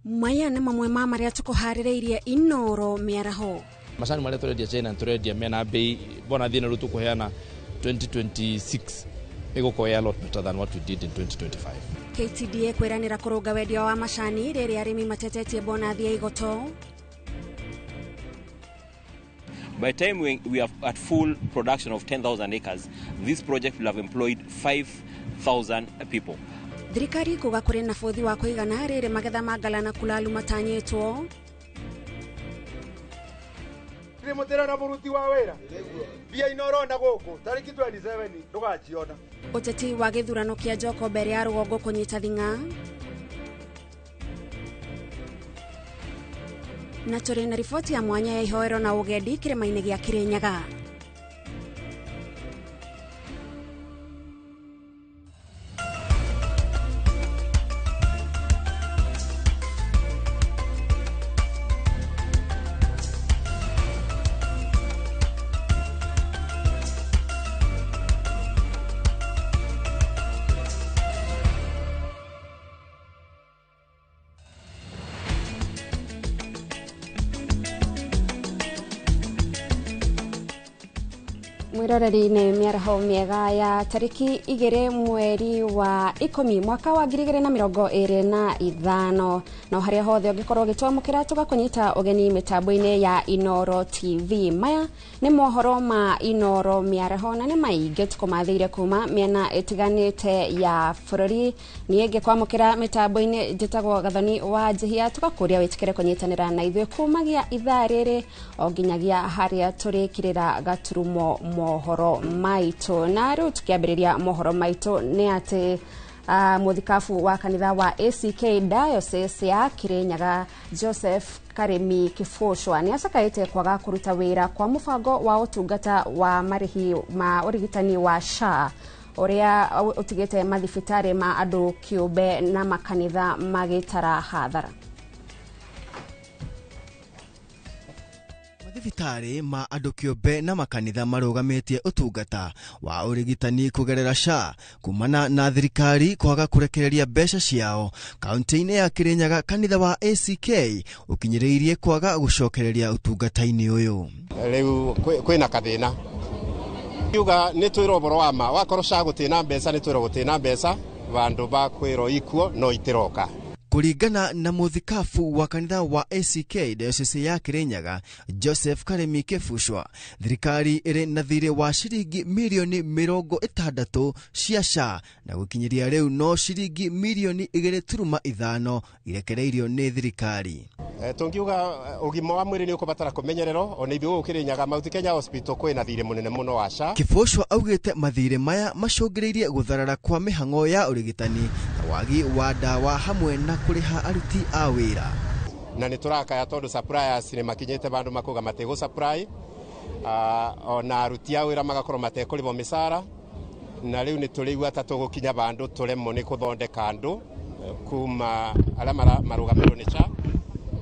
Maya nĩ mamwe ma marĩa tũkũharĩrĩirie Inoro mĩaraho. Macani marĩa tũrendia China tũrendia mena bei bona thina rĩu tũkũheana 2026 ĩgũkorwo a lot better than what we did in 2025. KTDA kwĩranĩra kũrũnga wendia wa macani rĩrĩa arĩmi matetetie bonathi ya igoto. By the time we are at full production of 10,000 acres, this project will have employed 5,000 people. Thirikari kuga kũrĩ na bũthi wa kũigana rĩrĩ magetha magalana kulalu matanyĩtwo. Mutera na muruti wa wera bia Inoro na gũkũ tariki 27 ndũgaciona. Ũteti wa gĩthurano kĩa Joko mbere ya rũgongo kũnyita thing'a. Na tũrĩ na riboti ya mwanya ya ihoero na ũgendi kĩrĩma-inĩ gĩa Kirinyaga. Mwiroreri nĩ mĩaraho mĩega ya tariki 2 mweri wa 10 mwaka wa 2025 na harĩa hothe ũngĩkorwo ũgĩtwamũkĩra tũgakũnyita ũgeni mĩtambo-inĩ ya Inoro TV. Maya nĩ mohoro ma Inoro mĩaraho na nĩ maingĩ tũkũmathĩire kuma mĩena ĩtiganĩte ya bũrũri. Niĩ ngĩkwamũkĩra mĩtambo-inĩ njĩtagwo Gathoni wa Njihia, tũgakũria wĩtĩkĩre kũnyitanĩra na ithuĩ kumagia ithaa rĩrĩ o nginyagia harĩa tũrĩkĩrĩra gaturumo mohoro maitũ. Na rĩu tukĩambĩrĩria mohoro maitũ nĩ atĩ mũthikabu wa kanitha wa ACK Diocese ya Kirinyaga Joseph Karemi Kifushwa nĩ acakaĩte kwaga kũruta wĩra kwa mũbango wa ũtungata wa marĩhi ma ũrigitani wa SHA ũrĩa ũtigĩte mathibitarĩ ma andũ kĩũmbe na makanitha magĩtara hathara. Mathibitarĩ ma andũ kĩũmbe na makanitha marũgamĩtie ũtungata wa ũrigitani kũgerera SHA kumana na thirikari kwaga kũrekereria mbeca ciao. Kaunti-inĩ ya Kirinyaga kanitha wa ACK ũkinyĩrĩirie kwaga gũcokereria ũtungata-inĩ ũyũ. Rĩu kwĩna kathĩna. Yuga nĩ twĩrwo ũboro wa ma wakorwo SHA gũtĩna mbeca nĩ twĩrwo gũtĩna mbeca vandũ ba kwĩrwo ikuo no itiroka. Kuringana na mũthikabu wa kanitha wa ACK Diocese ya Kirinyaga Joseph Karemi Kifushwa, thirikari ĩrĩ na thirĩ wa ciringi milioni 60 cia SHA na gũkinyĩria rĩu no ciringi milioni 2.5 irekereirio nĩ thirikari. Tungiuga ũgima wa mwĩrĩ nĩ ũkũbatara kũmenyererwo o na ithuĩ Kirinyaga Mount Kenya Hospital kwĩna thirĩ mũnene mũno wa SHA. Kifushwa augĩte mathirĩ maya macũngĩrĩirie gũtharara kwa mĩhang'o ya ũrigitani na wagi wa ndawa hamwe na kũrĩha aruti a wĩra. Na nĩ tũrakaya tondũ suppliers nĩ makinyĩte bandũ makuga mategũ supply ona aruti a wĩra magakorwo matekũrĩhwo mĩcara, na rĩu nĩ tũrĩigua ta tũgũkinya bandũ tũremwo nĩ kũthondeka andũ kuma arĩa marũgamĩrĩrwo nĩ SHA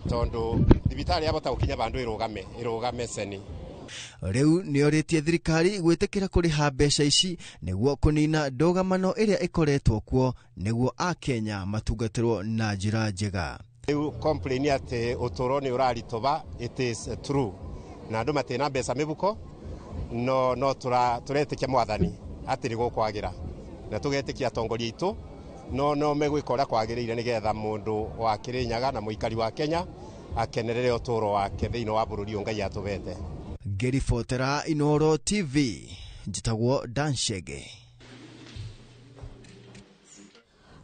tondũ thibitarĩ yabota gũkinya bandũ ĩrũgame ceni. Rĩu nĩorĩtie thirikari gwĩtĩkĩra kũrĩha mbeca ici nĩguo kũnina ndũgamano ĩrĩa ĩkoretwo kuo nĩguo Akenya matungatĩrwo na njĩra njega. Rĩu complain atĩ ũtũro nĩ ũraritũha, it is true. Na andũ matĩna mbeca mĩbuko no tũretĩkia mwathani atĩ nĩ gũkwagĩra na tũgetĩkia atongoria itũ no megwĩka ũrĩa kwagĩrĩire nĩgetha mũndũ wa Kirinyaga na mũikari wa Kenya akenerere ũtũro wake thĩinĩ wa bũrũri Ngai atũbete. Ngĩribotera Inoro TV njĩtagwo Danshege.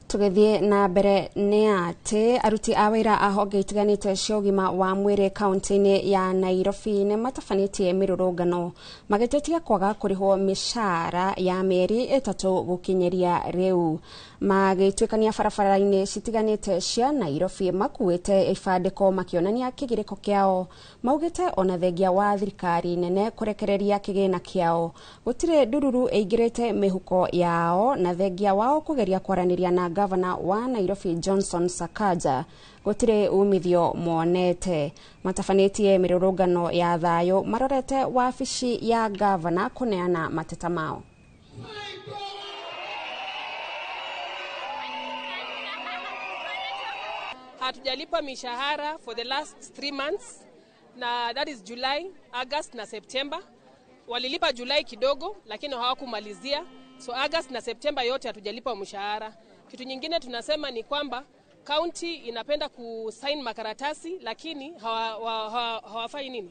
Tũgĩthiĩ na mbere nĩ atĩ aruti a wĩra a honge itiganĩte cia ũgima wa mwĩrĩ kaunti-inĩ ya Nairobi nĩ matabanĩtie mĩrũrũngano magĩtetia kwaga kũrĩhwo mĩcara ya mĩeri 3 gũkinyĩria rĩu. Magĩtuĩkania barabara-inĩ citiganĩte cia Nairobi makuĩte ibandĩko makĩonania kĩgirĩko kĩao. Maugĩte ona thengia wa thirikari nene kũrekereria kĩgĩna kĩao gũtirĩ ndururu ĩingĩrĩte mĩhuko yao na thengia wao kũgeria kwaranĩria na Governor wa Nairobi Johnson Sakaja gũtirĩ umithio monete. Matabanĩtie mĩrũrũngano ya thayũ marorete wabici ya Governor kũneana mateta mao. hatujalipa mishahara for the last 3 months, na that is July, August na September. Walilipa Julai kidogo lakini hawakumalizia. So August na September yote hatujalipa mshahara. Kitu nyingine tunasema ni kwamba county inapenda kusign makaratasi lakini hawafanyi nini?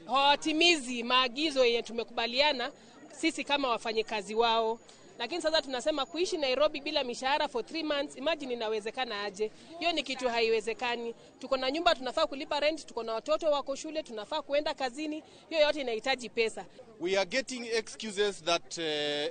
Hawatimizi maagizo yenye tumekubaliana sisi kama wafanyikazi wao. Lakini sasa tunasema kuishi Nairobi bila mishahara for 3 months, imagine inawezekana aje? Hiyo ni kitu haiwezekani. Tuko na nyumba tunafaa kulipa rent, tuko na watoto wako shule, tunafaa kuenda kazini. Hiyo yote inahitaji pesa. We are getting excuses that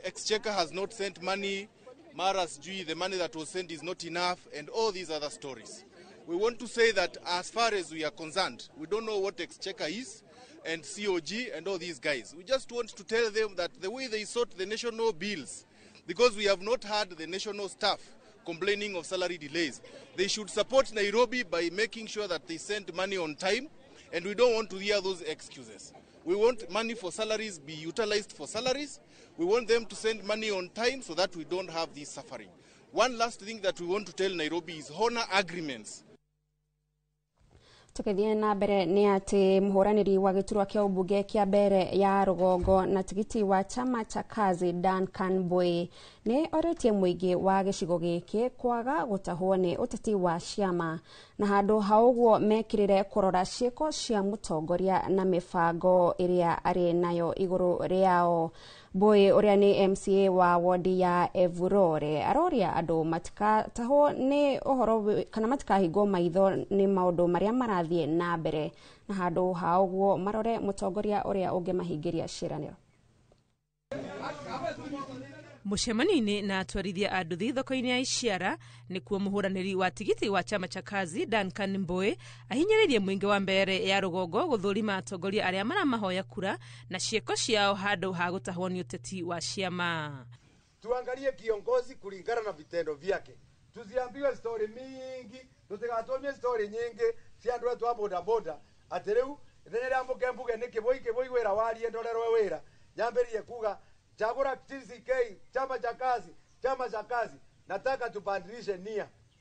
Exchequer has not sent money, Mara's G, the money that was sent is not enough, and all these other stories. We want to say that as far as we are concerned, we don't know what Exchequer is and COG and all these guys. We just want to tell them that the way they sort the national bills, because we have not had the national staff complaining of salary delays, they should support Nairobi by making sure that they send money on time, and we don't want to hear those excuses. We want money for salaries be utilized for salaries. We want them to send money on time so that we don't have this suffering. One last thing that we want to tell Nairobi is honor agreements. Tukithie na mbere ni ati muhuraniri wa giturwa kia ubunge kia mbere ya Rugongo na tigiti wa chama cha kazi Duncan Boy ni oretie muingi wa gicigo giki kwaga gutahwo ni uteti wa ciama na handu hauguo mekirire kurora ciiko cia mutongoria na mifango iria ari nayo iguru riao. Boy uria ni MCA wa wodi ya Evurore aroria andu matikatahwo ni ohoro kana matikahingo maitho ni maundu maria marathie na mbere na handu hauguo marore mutongoria uria ungemahingiria ciraniro. Mucemanini na atwarithia a nduthi thoko-ini ya Iciara nikuo muhuraniri wa tigiti wa chama cha kazi Duncan Mbowe ahinyiririe muingi wa mbere ya Rugongo guthurima atongoria aria maramahoya kura na cieko ciao handu ha gutahwo ni uteti wa ciama. Tuangalie kiongozi kulingana na vitendo vyake. Tusiambiwe story mingi, tutigatumie story nyingi cia andu etu a boda boda atireu ndenera mukembuge nikiboi wira wari endorerwe wira nyambiriye kuga chagura TCK chama cha kazi nataka tubadilishe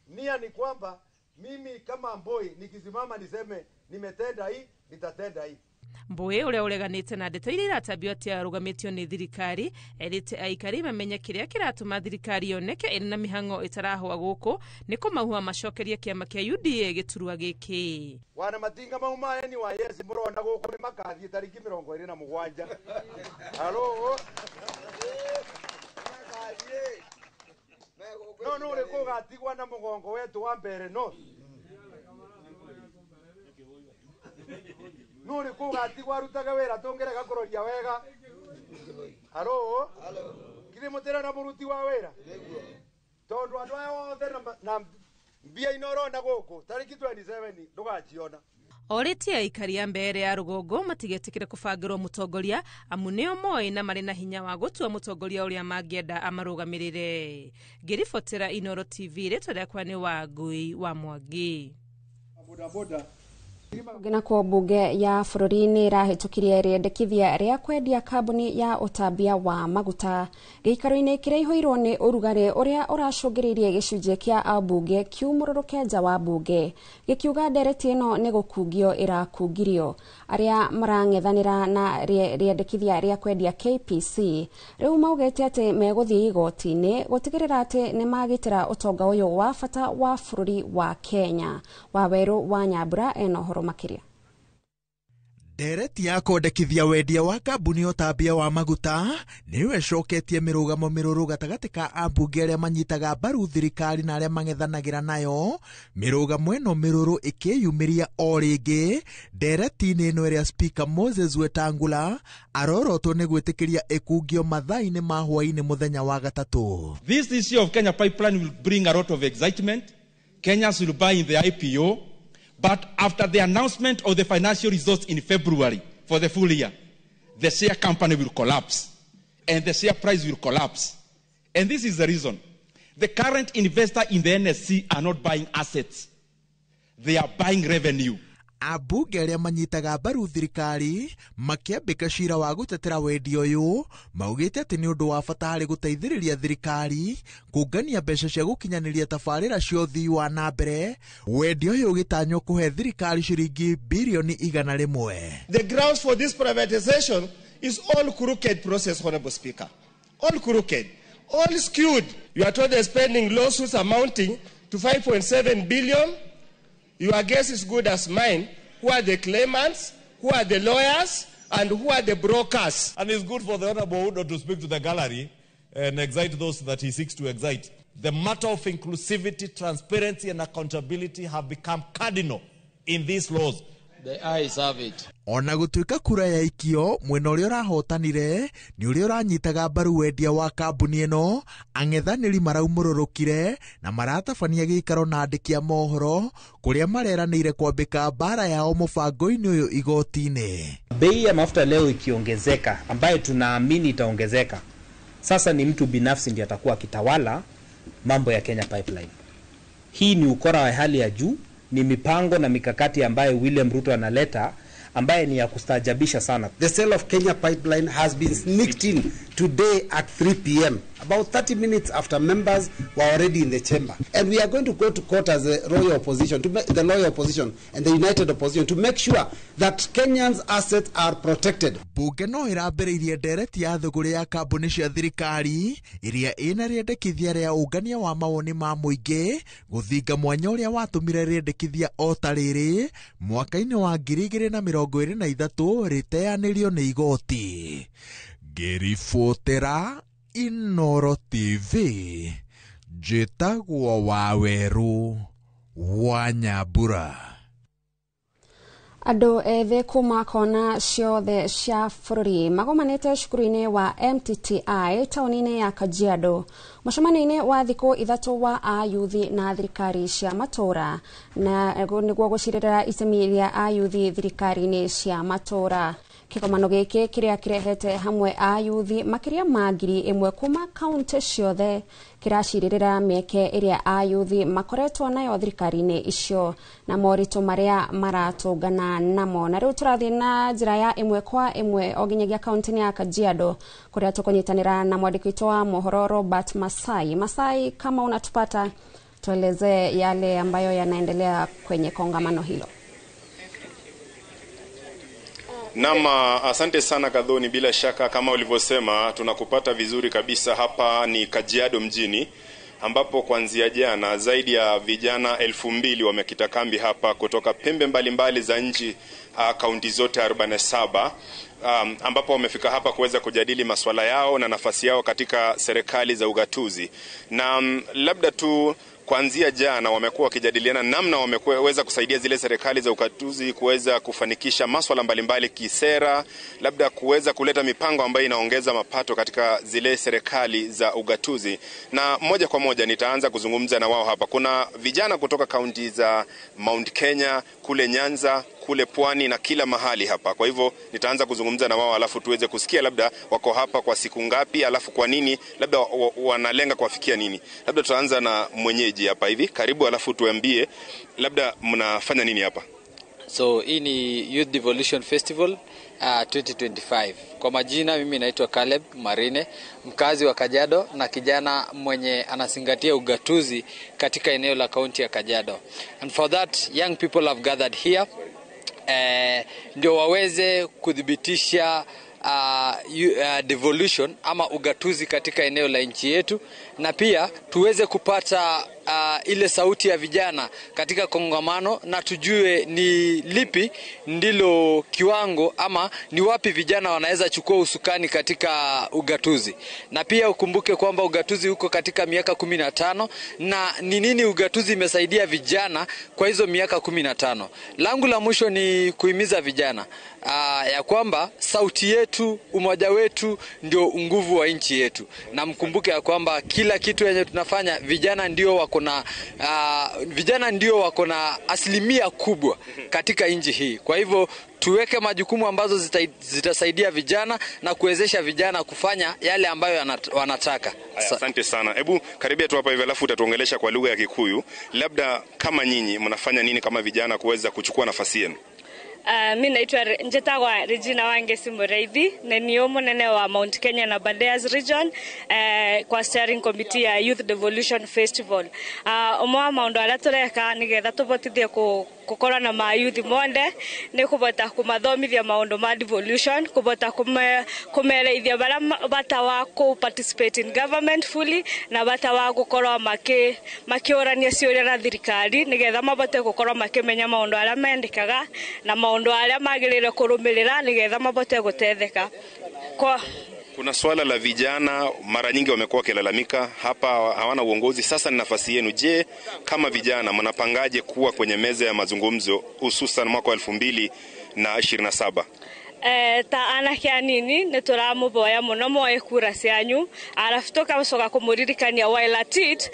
nia ni kwamba mimi kama Mbowe nikisimama niseme nimetenda hii nitatenda hii. Mbowe uria ureganite na ndeto iria iratabio ati arugamitio ni thirikari erite aikari mamenye kiria kiratuma thirikari yoneke ina mihango itarahwa guku niko mahuha macokerie kiama kia UDA giturwa giki. Wana matinga mauma ni wa Yesu murona guku ni makathi tariki 27. Halo. No reko gatigwa na mugongo wetu wa mbere no. Nuri kugatigwa rutaga wera tongerega kuroria wega. Halo. Kile mutera na muruti wa wera. Tondu andu ayo othe na mbia inoronda guku tariki 27 ndugaciona. Oreti aikari ya mbere ya Rugongo matigetikire kubangirwo mutongoria amu nio moi na mari na hinya wa gutua mutongoria uria mangienda amarugamirire. Ngiribotera Inoro TV ritwa riakwa ni Wangui wa Mwangi. Boda Gina kwa bunge ya bururi rahitukirie riendekithia ria kwendia kaboni ya utambia wa maguta giikaro-ini kiria ihoirwo ni urugari uria uracungiririe gicunjie kia ambunge kiumururuke nja wa bunge gikiuga ndereti ino ni gukungio irakungirio aria marang'ethanira na riendekithia ria kwendia KPC riu maugete ati meguthii igoti-ini gutigirira ati ni magitira utonga uyu wa bata wa bururi wa Kenya. Waweru wa Nyambura eno makiria. Ndereti ya kondekithia wendia wa kambuni utambia wa maguta niwe coketie mirugamo miruru gatagati ka ambunge aria manyitaga mbaru thirikari na aria mang'ethanagira nayo mirugamo eno miruru ikiyumiria o ringi ndereti-ini ino iria Speaker Moses Wetangula arorotwo ni gwitikiria ikungio mathaa-ini ma hwaini muthenya wa gatatu. This issue of Kenya Pipeline will bring a lot of excitement. Kenyans will buy in the IPO. But after the announcement of the financial results in February for the full year, the share company will collapse and the share price will collapse. And this is the reason. The current investor in the NSC are not buying assets. They are buying revenue. Ambunge arĩa manyitaga mbaru thirikari makĩambĩka cira wa gũtetera wendia ũyũ maugĩte atĩ nĩ ũndũ wa bata harĩ gũteithĩrĩria thirikari kũngania mbeca cia gũkinyanĩria tabarĩra cia ũthii wa na mbere, wendia ũyũ ũgĩtanywo kũhe thirikari ciringi birioni 100. The grounds for this privatization is all crooked process, Honorable Speaker. All crooked, all skewed. You are told they're spending lawsuits amounting to 5.7 billion. Your guess is good as mine. Who are the claimants? Who are the lawyers? And who are the brokers? And it's good for the Honorable Udo to speak to the gallery and excite those that he seeks to excite. The matter of inclusivity, transparency, and accountability have become cardinal in these laws. The eyes have it. Ona gũtuĩka kura ya ikio mwena ũrĩa ũrahotanire nĩ ũrĩa ũranyitaga mbaru wendia wa kambuni ĩno, ang'ethanĩri maraumũrũrũkire na maratabania gĩikaro na andĩki a mohoro kũrĩa mareranĩire kwambĩka mbara yao mũbango-inĩ ũyũ igoti-inĩ. Bei ya mafuta leo ikiongezeka, ambayo tunaamini itaongezeka, sasa ni mtu binafsi ndiye atakuwa kitawala mambo ya Kenya Pipeline. Hii ni ukora wa hali ya juu, ni mipango na mikakati ambayo William Ruto analeta ambaye ni ya kustaajabisha sana. The sale of Kenya Pipeline has been sneaked in today at 3 p.m. About 30 minutes after members were already in the chamber. And we are going to go to court as a royal opposition, the loyal opposition and the united opposition to make sure that Kenyans' assets are protected. Bunge no ĩrambĩrĩirie ndereti ya thũgũrĩ ya kambuni cia thirikari iria ĩna rĩendekithia rĩa ũngania wa mawoni ma mũingĩ gũthinga mwanya ũrĩa watũmire rĩendekithia o ta rĩrĩ mwaka-inĩ wa 2023 rĩteanĩrio nĩ igoti. Ngĩribotera Inoro TV, njĩtagwo Waweru wa Nyambura. Andũ ethĩ kuma kona ciothe cia bũrũri magomanĩte cukuru-inĩ wa MTTI taũni-inĩ ya Kajiado mũcemanio-inĩ wa thikũ 3 wa ayuthi na thirikari cia matũra na nĩguo gũcirĩrĩra itemi rĩa ayuthi thirikari-inĩ cia matũra. Kĩgomano gĩkĩ kĩrĩa kĩrehete hamwe ayuthi makĩria ma 1,000 kuma kaunti ciothe kĩracirĩrĩra mĩeke ĩrĩa ayuthi makoretwo nayo thirikari-inĩ icio na moritũ marĩa maratũngana namo. Na rĩu tũrathiĩ na njĩra ya ĩmwe kwa ĩmwe o nginyagia kaunti-inĩ ya Kajiado kũrĩa tũkũnyitanĩra na mwandĩki witũ wa mohoro Robert Masai. Masai, kama unatupata, tueleze yale ambayo yanaendelea kwenye kongamano hilo. Nama, asante sana Kadhoni, bila shaka kama ulivyosema tunakupata vizuri kabisa. Hapa ni Kajiado mjini ambapo kuanzia jana zaidi ya vijana 2,000 wamekita kambi hapa kutoka pembe mbalimbali za nchi, kaunti zote 47, ambapo wamefika hapa kuweza kujadili masuala yao na nafasi yao katika serikali za ugatuzi. Na labda tu kuanzia jana wamekuwa wakijadiliana namna wameweza kusaidia zile serikali za ugatuzi kuweza kufanikisha masuala mbalimbali kisera, labda kuweza kuleta mipango ambayo inaongeza mapato katika zile serikali za ugatuzi. Na moja kwa moja nitaanza kuzungumza na wao hapa. Kuna vijana kutoka kaunti za Mount Kenya, kule Nyanza, kule Pwani na kila mahali hapa. Kwa hivyo nitaanza kuzungumza na wao alafu tuweze kusikia labda wako hapa kwa siku ngapi, alafu kwa nini, labda wanalenga kuwafikia nini. Labda tutaanza na mwenyeji hapa hivi. Karibu, alafu tuambie labda mnafanya nini hapa. So hii ni Youth Devolution Festival 2025. Kwa majina mimi naitwa Caleb Marine, mkazi wa Kajiado na kijana mwenye anazingatia ugatuzi katika eneo la kaunti ya Kajiado. And for that, young people have gathered here ndio waweze kudhibitisha devolution ama ugatuzi katika eneo la nchi yetu, na pia tuweze kupata ile sauti ya vijana katika kongamano na tujue ni lipi ndilo kiwango ama ni wapi vijana wanaweza chukua usukani katika ugatuzi. Na pia ukumbuke kwamba ugatuzi uko katika miaka 15 na ni nini ugatuzi imesaidia vijana kwa hizo miaka 15. Langu la mwisho ni kuhimiza vijana ya kwamba sauti yetu, umoja wetu ndio nguvu wa nchi yetu, na mkumbuke ya kwamba kila kitu yenye tunafanya vijana ndio wako vijana ndio wako na asilimia kubwa katika nchi hii. Kwa hivyo tuweke majukumu ambazo zitasaidia vijana na kuwezesha vijana kufanya yale ambayo wanataka. Asante sana. Hebu karibia tu hapa hivi alafu utatuongelesha kwa lugha ya Kikuyu. Labda kama nyinyi mnafanya nini kama vijana kuweza kuchukua nafasi yenu? Mimi naitwa Njetagwa Regina Wangeci Mureithi, na ni munene wa Mount Kenya na Abadeas region kwa steering committee ya Youth Devolution Festival. Umwa maundu ala tureka nigetha tubotithie gukora na ma youth monde ni kubota kumathomithia maundu ma devolution, kubota kumereithia bara batawa ku participate in government fully na batawa gukora makiorania ciuria na thirikari nigetha mabote gukora makimenya maundu ala mendekaga na maundu ala magirire kurumirira nigetha mabote gutetheka. Kuna swala la vijana, mara nyingi wamekuwa kilalamika hapa hawana uongozi. Sasa ni nafasi yenu. Je, kama vijana mnapangaje kuwa kwenye meza ya mazungumzo hususan mwaka 2027? Ta anake anini nituramuboya muno moe kura cianyu arafu tukacoka kumuririkania while at it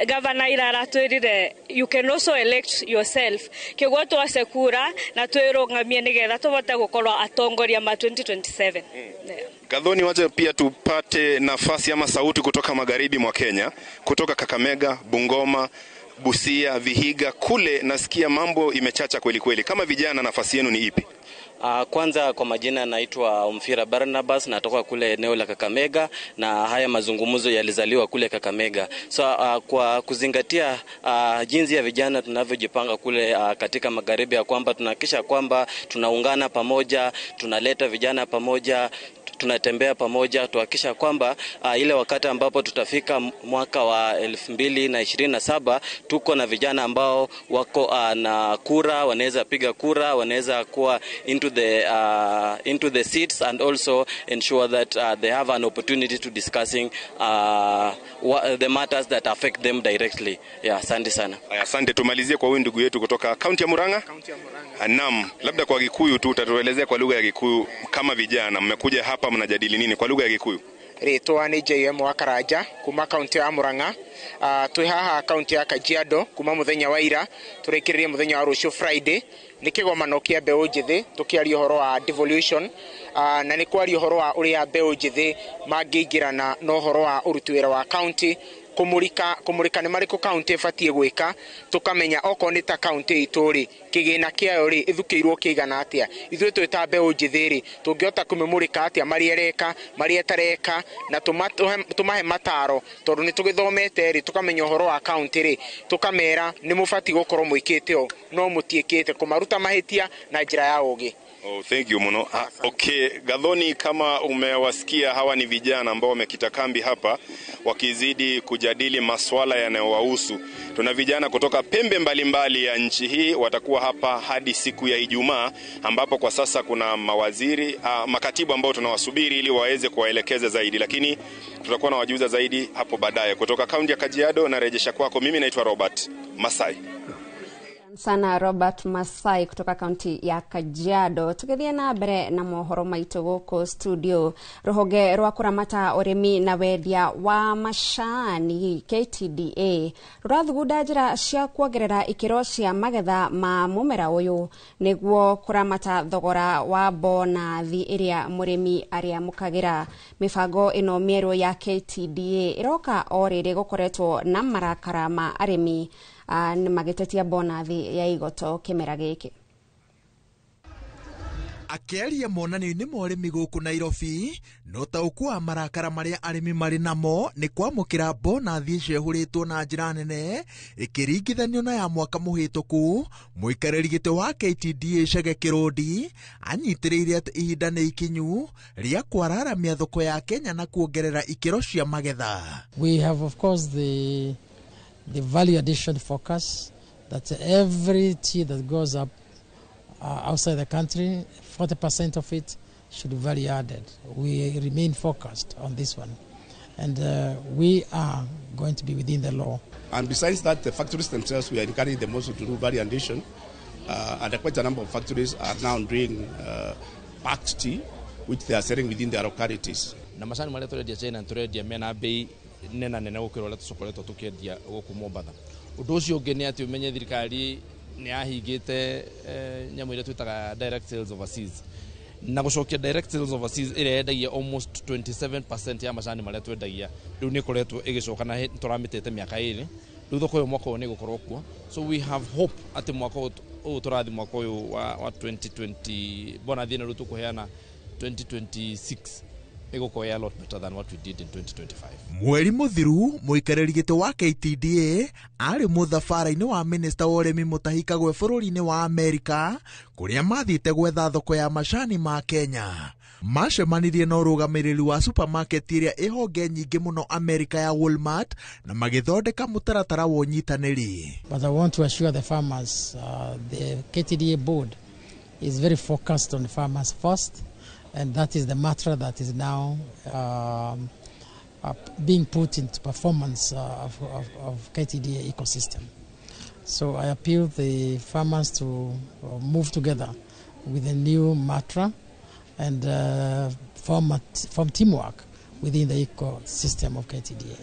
governor iraratwirire you can also elect yourself kigwo twase kura na twirungamie nigetha tubote gukorwa atongoria ma 2027. Gathoni, wacha pia tupate nafasi ama sauti kutoka magharibi mwa Kenya, kutoka Kakamega, Bungoma, Busia, Vihiga. Kule nasikia mambo imechacha kweli kweli. Kama vijana nafasi yenu ni ipi? Kwanza kwa majina naitwa Umfira Barnabas, natoka kule eneo la Kakamega na haya mazungumzo yalizaliwa kule Kakamega. So kwa kuzingatia jinsi ya vijana tunavyojipanga kule katika magharibi ya kwamba tunahakikisha kwamba tunaungana pamoja, tunaleta vijana pamoja, tunatembea pamoja, tuhakikisha kwamba ile wakati ambapo tutafika mwaka wa 2027 tuko na vijana ambao wako na kura, wanaweza piga kura, wanaweza kuwa into the seats and also ensure that they have an opportunity to discussing the matters that affect them directly. Asante sana. Asante. Tumalizie kwa huyu ndugu yetu kutoka kaunti ya Murang'a. Naam, labda kwa Gikuyu tu utatuelezea kwa lugha ya Gikuyu, kama vijana mmekuja hapa mnajadili nini kwa lugha ya Gikuyu? Ritwa ni JM Wakaraja kuma kaunti ya Murang'a. Twi haha kaunti ya Kajiado kuma muthenya wa ira turikiririe muthenya wa rucio Friday ni kigomano kia mbeu njithi tukiaria horo wa devolution na ni kwaria horo wa uria mbeu njithi mangiingirana no horo wa uruti wira wa county kumurika ni mariko county fatie gwika tukamenya oko ni ta county ituri kigina kiayo ri ithukiirwo kigana atia ithuĩ twita mbeu njithi ri tungihota kumemurika atia mariereka marietareka na tumahe mataro tondu ni tugithomete ri tukamenya horo wa county ri tukamera ni mufati gukorwo mwikite o no mutiekete kumaruta mahitia na njira ya ugi. Oh, thank you muno. Okay, Gathoni, kama umewasikia hawa ni vijana ambao wamekita kambi hapa wakizidi kujadili masuala yanayowahusu. Tuna vijana kutoka pembe mbalimbali ya nchi hii watakuwa hapa hadi siku ya Ijumaa, ambapo kwa sasa kuna mawaziri, makatibu ambao tunawasubiri ili waweze kuwaelekeza zaidi, lakini tutakuwa na wajuza zaidi hapo baadaye. Kutoka kaunti ya Kajiado na rejesha kwako, mimi naitwa Robert Masai. Sana Robert Masai kutoka kaunti ya Kajiado. Tukithie na mbere na mohoro maitu guku studio, ruhoge rwa kuramata urimi na wendia wa macani KTDA rurathuguda njira cia kuongerera ikiro cia magetha ma mumera uyu niguo kuramata thogora wa bonathi iria murimi aria mukagira. Mifango ino mieru ya KTDA iroka oriri gukoretwo na marakara ma arimi ni magitetia bonathi ya igoto kimera giki. Akiaria monanio-inĩ ma ũrĩmi gũkũ Nairobi, no taũku wa marakara marĩa arĩmi marĩ namo nĩ kwamũkĩra bonathi ciehũrĩtwo na njĩra nene ĩkĩringithanio na ya mwaka mũhĩtũku. Mũikarĩri gĩtĩ wa KTDA Chege Kĩrũndi anyitĩrĩire atĩ ihinda nĩ ikinyu rĩa kwararamia thoko ya Kenya na kuongerera ikĩro cia magetha. We have of course the value addition focus that every tea that goes up outside the country, 40% of it should be value added. We remain focused on this one, and we are going to be within the law. And besides that, the factories themselves, we are encouraging them also to do value addition, and quite a number of factories are now doing packed tea, which they are selling within their localities. Na macani maria turendia China turendia mena bei nena gukira uria tucokoretwo tukiendia guku Mombatha. Undu ucio ungi ni ati umenye thirikari ni ahingite nyamu iria twitaga direct sales overseas. Na gucokia direct sales overseas ire yendagia almost 27% ya macani maria twendagia riu ni koretwo igicoka na turamitete miaka iri riu thoko yo mwaka ni gukorwo kuo. So we have hope ati mwaka uyu turathi mwaka uyu wa 2020 bona thina riu tukuheana 2026 igukoya a lot better than what we did in 2025. Mweri muthiru muikariri giti wa KTDA ari muthabara-ini wa minista wa urimi Mutahi Kagwe bururi-ini wa Amerika kuria mathite gwetha thoko ya macani ma Kenya. Macemanirie na urugamiriri wa supermarket iria ihonge nyingi muno Amerika ya Walmart na magithondeka mutaratara wa unyitaniri. But I want to assure the farmers, the KTDA board is very focused on farmers first, and that is the mantra that is now being put into performance of KTDA ecosystem. So I appeal the farmers to move together with a new mantra and form teamwork within the ecosystem of KTDA.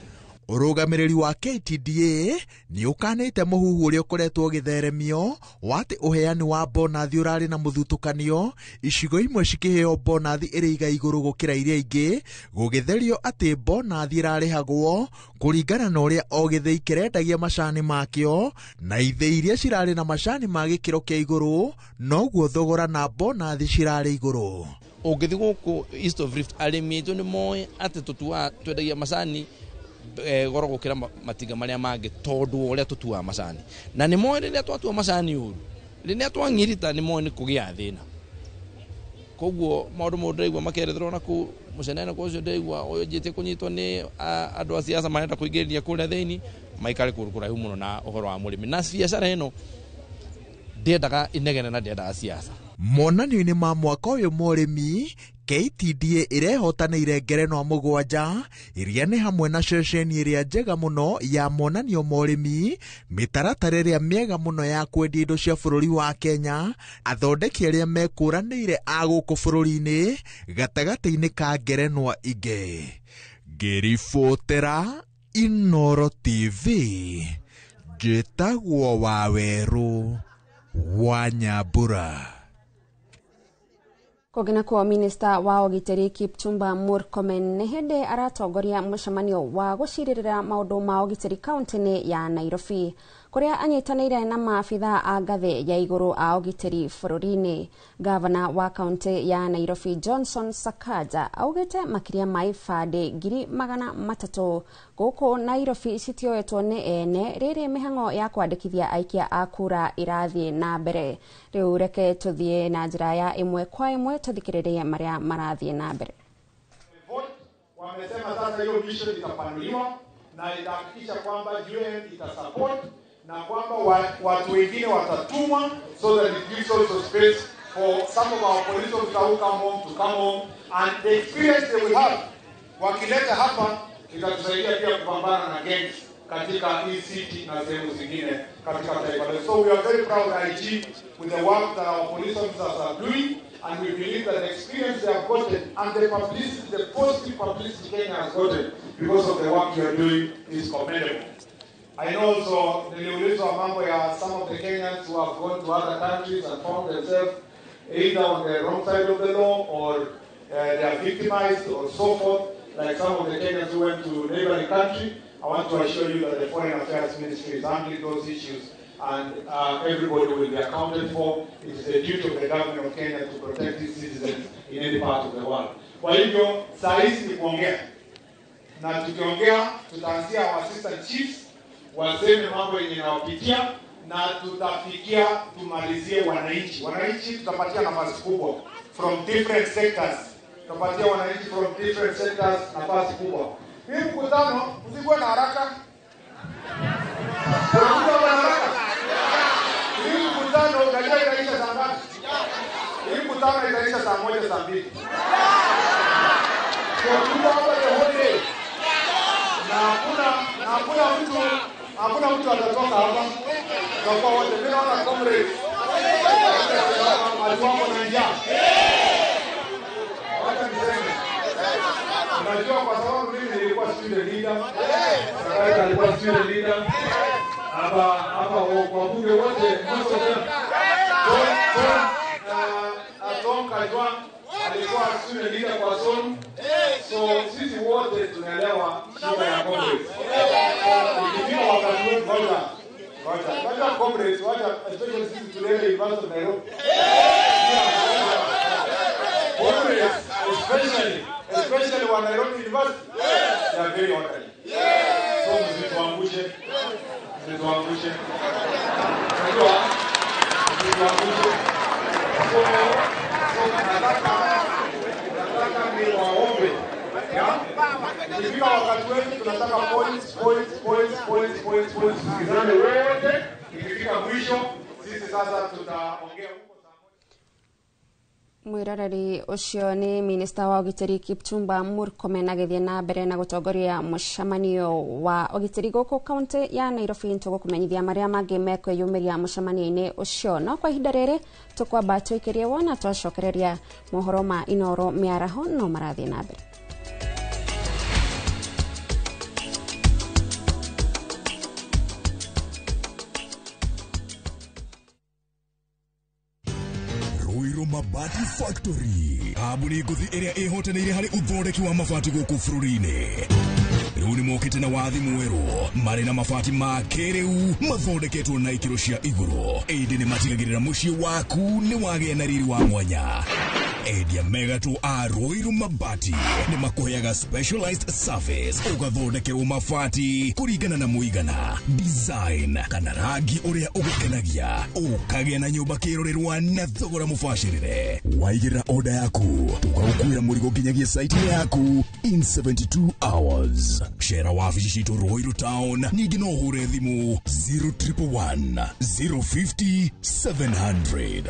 Urugamiriri wa KTDA ni ukanite muhuhu uria ukoretwo ugitheremio wati uheani wa bonathi urari na muthutukanio icigo imwe cikiheo bonathi iri iga iguru gukira iria ingi gugitherio ati bonathi irarihagwo kuringana na uria o githei kirendagia macani makio na ithei iria cirari na macani ma gikiro kia iguru noguo thogora na bonathi cirari iguru. Ugithi guku East of Rift arimi aitu ni moe ati twendagia macani goro gukira matiga maria mangi tondu uria tutua macani na ni moe riria twatua macani uru riria twangirita ni moe ni kugia thina koguo maundu mundu igwa makerethero na ku mucenene kwa ucio ndeigwa uyu njite kunyitwo ni andu a siasa marenda kuingiriria kuria thiini maikare kurukura muno na uhoro wa murimi na biacara ino ndiendaga inegene na ndiendaga siasa. Monanio-ini ma mwaka uyu murimi KTDA irehotanire ngerenwa mugwanja iria ni hamwe na ceceni iria njega muno ya monanio morimi mitaratara iria miega muno ya kwendia indo cia bururi wa Kenya athondeki aria mekuranire a guku bururi-ini gatagati-ini ka ngerenwa ingi. Ngiribotera Inoro TV njitagwo Waweru wa Nyambura. Kogena kwa minista wa ugitiri Kipchumba Murkomen ni hindi aratongoria mucemanio wa guciririra maundu ma ugitiri kaunti-ini ya Nairobi kuria anyitanire na maabitha a ngathi ya iguru a ugitiri bururi-ini. Gavana wa kaunti ya Nairobi Johnson Sakaja augite makiria ma ibande 300,000 guku Nairobi citioetwo ni ene riri mihango ya kwandikithia aikia a kura irathie na mbere. Riu reke tuthie na njira ya imwe kwa imwe tuthikiririe maria marathie na mbere. Wamesema sasa hiyo mission itapanuliwa na itahakikisha kwamba UN itasupport na kwamba watu wengine watatumwa so that it gives also space for some of our police officers who come home and the experience they will have wakileta hapa itatusaidia pia kupambana na gangs katika hii city na sehemu zingine katika taifa letu. So we are very proud IG with the work that our police officers are doing, and we believe that the experience they have gotten and the publicity, the positive publicity Kenya has gotten because of the work you are doing is commendable. I know also niliulizwa mambo ya some of the Kenyans who have gone to other countries and found themselves either on the wrong side of the law or they are victimized or so forth, like some of the Kenyans who went to neighboring country. I want to assure you that the Foreign Affairs Ministry is handling those issues and everybody will be accounted for. It is the duty of the government of Kenya to protect its citizens in any part of the world. Kwa hivyo saa hizi ni kuongea, na tukiongea tutaanzia our assistant chiefs waseme mambo yenye nawapitia na tutafikia tumalizie wananchi. Wananchi tutapatia nafasi kubwa from different sectors. Tutapatia wananchi from different sectors nafasi kubwa. Hii mkutano usikuwe na haraka. Hii mkutano unajua itaisha saa ngapi? Hii mkutano itaisha saa 1 saa 2. Kwa kuwa hapa the whole day. Na hakuna mtu atatoka hapa. Kwa wote mimi naona comrades. Alikuwa na njaa. Wacha niseme. Unajua kwa sababu mimi nilikuwa student leader. Sasa alikuwa student leader. Hapa kwa bunge wote most of them. Tom Kajwang alikuwa student leader kwa Son. So sisi wote tunaelewa shida ya Congress. Ikifika wakati wetu Wacha comrades, especially since today in University of Nairobi. Comrades, especially when Nairobi University, they are very orderly. So msituangushe. Nataka ni waombe. Ikifika wakati wetu tunataka points, tusikizane wote. Ikifika mwisho, sisi sasa tutaongea huko. Mwirarari ucio ni minista wa ugitiri Kipchumba Murkomen agithie na mbere na gutongoria mucamanio wa ugitiri guku kaunti ya Nairobi ntugo kumenyithia maria mangi mekwiyumiria mucamanio-ini ucio no kwa ihinda riri tukwamba twikirie wona twacokereria mohoro ma Inoro miaraho no marathie na mbere. Mabati Factory abuni guthi iria ihotanire hari uthondeki wa mabati guku bururi-ini. Riu ni mokite na wathi mweru mari na mabati ma kiriu mathondeketwo na ikiro cia iguru. Indi ni matigagirira mucii waku ni wagia na riri wa mwanya. Endia megatu a Ruiru Mabati ni makuheaga specialized service ugathondekerwo mabati kuringana na muigana, design kana rangi uria ugukenagia, ukagia na nyumba kirorerwa na thogora mubashirire. Waigirira order yaku ugagukuira murigo nginyagia site yaku in 72 hours. Shera wabici citu Ruiru Town ningi no hure thimu 0111 050 700.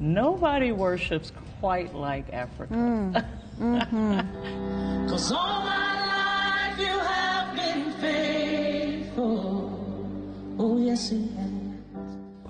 Nobody worships quite like Africa. 'Cause all my life you have been faithful. Oh, yes, you have.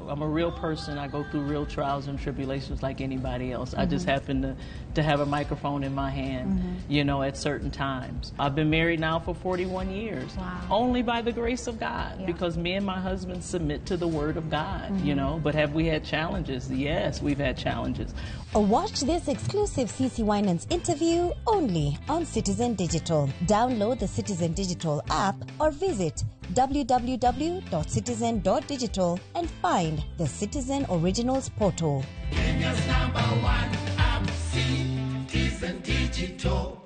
I'm a real person. I go through real trials and tribulations like anybody else. I just happen to have a microphone in my hand, you know, at certain times. I've been married now for 41 years, only by the grace of God, because me and my husband submit to the word of God, you know. But have we had challenges? Yes, we've had challenges. Watch this exclusive CeCe Winans interview only on Citizen Digital. Download the Citizen Digital app or visit www.citizen.digital and find the Citizen Originals portal. Kenya's #1 app, Citizen Digital.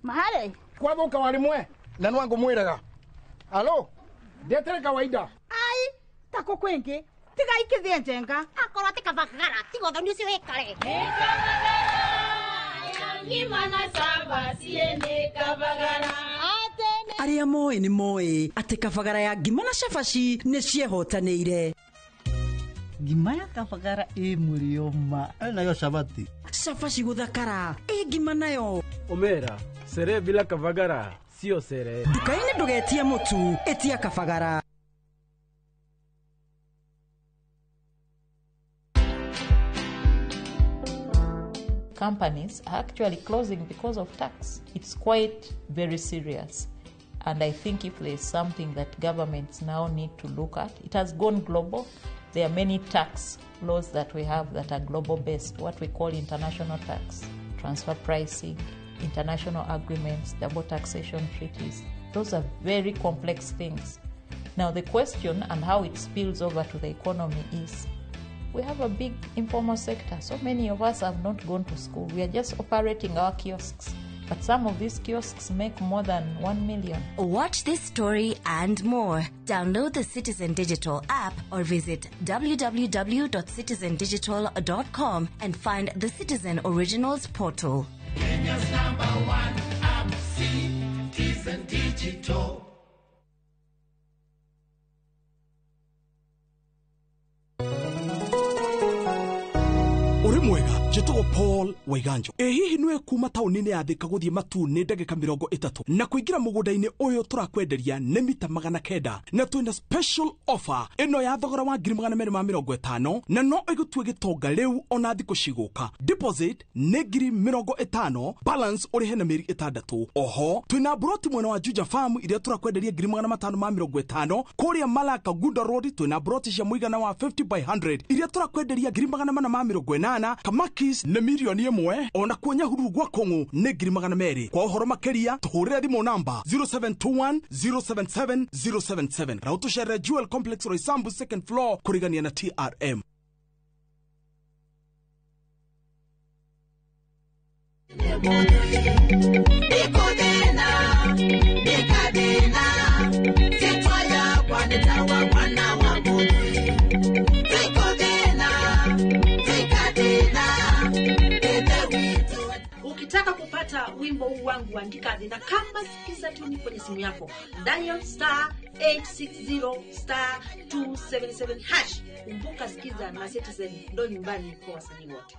Mahale kwa boka walimwe na nwangu mwiraga alo ndetere kawaida ai tako kwengi tiga ikithie njenga akorwo tikabagara tigo thoni ucio wikare ngimana saba siene kabagara aria moe ni moe ati kabagara ya ngima na cabaci ni ciehotanĩire. Ngima ya kabagara mulioma nayo sabati cabaci guthakara ngima nayo omera sere bila kabagara sio sere. Nduka-inĩ ndũgetie mũtu etia kabagara. Companies are actually closing because of tax. It's quite very serious. And I think if there's something that governments now need to look at, it has gone global. There are many tax laws that we have that are global based, what we call international tax, transfer pricing, international agreements, double taxation treaties. Those are very complex things. Now the question and how it spills over to the economy is, we have a big informal sector. So many of us have not gone to school. We are just operating our kiosks. But some of these kiosks make more than 1 million. Watch this story and more. Download the Citizen Digital app or visit www.citizendigital.com and find the Citizen Originals portal. Kenya's #1 app, Citizen Digital. Uri mwega, jitugo Paul Waiganjo. Hihi nwe kuma taunini ya Thika guthie Matu ni ndagika 30 na kuingira mugundaini uyu turakwenderia ni mita 900 na twina special offer ino ya thogora wa 250 na no igutue gitonga riu ona thiko ciguka. Deposit ni 50, balance uri hena meri 6. Oho twina broti mwena wa Juja Farm iria turakwenderia 550 kuria Malaka Gunda Road. Twina broti cia muigana wa 50 by 100 iria turakwenderia 450 Kamakis ne milioni 1 ona kuonya huru gwa Kongo ne 200 kwa uhoro makeria tuhurire thimo namba 0721 077 077 Rauto Shere Jewel Complex Roysambu second floor kurigania na TRM. Ukitaka kupata wimbo huu wangu andika na kama sikiza tuni kwenye simu yako dial *860*277#. Kumbuka sikiza na Citizen ndo nyumbani kwa wasanii wote.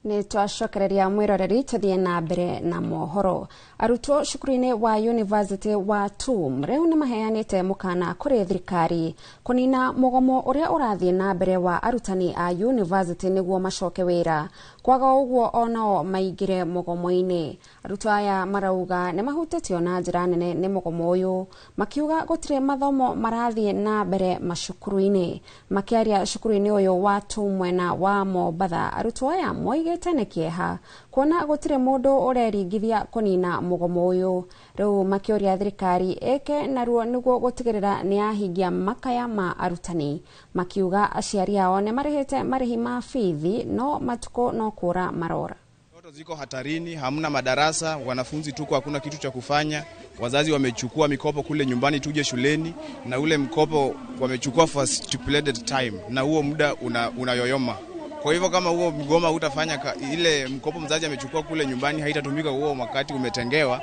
Ni twashokereria mwiroreri tuthie na mbere na mohoro. Arutwo cukuru-ini wa University wa TUM riu ni maheanite mukana kuri thirikari kunina mugomo uria urathie na mbere wa arutani a university niguo macoke wira. Kwaga uguo onao maingire mugomo-ini. Arutwo aya marauga ni mahutitio na njira nene ni mugomo uyu, makiuga gutire mathomo marathie na mbere macukuru-ini. Makiaria cukuru-ini uyu wa TUM mwena wa Mombatha, arutwo aya moigite ni kieha kuona gutire mundu ureringithia kunina mugomo uyu. Riu makioria thirikari eke naruo niguo gutigirira ni ahingia makaya ma arutani. Makiuga aciari ao ni marihite marihi ma fithi no matuko no kura marora. Watoto ziko hatarini, hamna madarasa, wanafunzi tuko hakuna kitu cha kufanya. Wazazi wamechukua mikopo kule nyumbani tuje shuleni na ule mkopo wamechukua for stipulated time na huo muda unayoyoma. Kwa hivyo kama huo mgoma utafanya ile mkopo mzazi amechukua kule nyumbani haitatumika huo wakati umetengewa,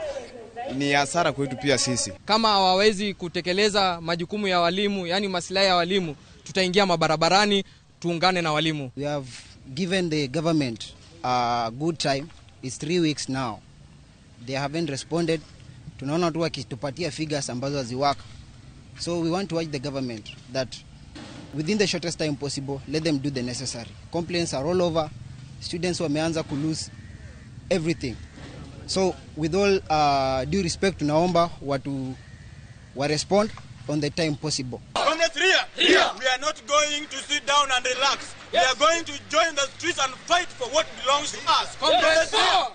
ni hasara kwetu pia sisi. Kama hawawezi kutekeleza majukumu ya walimu, yani maslahi ya walimu, tutaingia mabarabarani tuungane na walimu. We have given the government a good time. It's 3 weeks now. They haven't responded. Tunaona tu wakitupatia figures ambazo haziwaka. So we want to urge the government that within the shortest time possible, let them do the necessary. Complaints are all over. Students wameanza to lose everything. So with all due respect, tunaomba watu wa respond on the time possible. Comrades, here. We are not going to sit down and relax. Yes. We are going to join the streets and fight for what belongs to us. Comrades, here.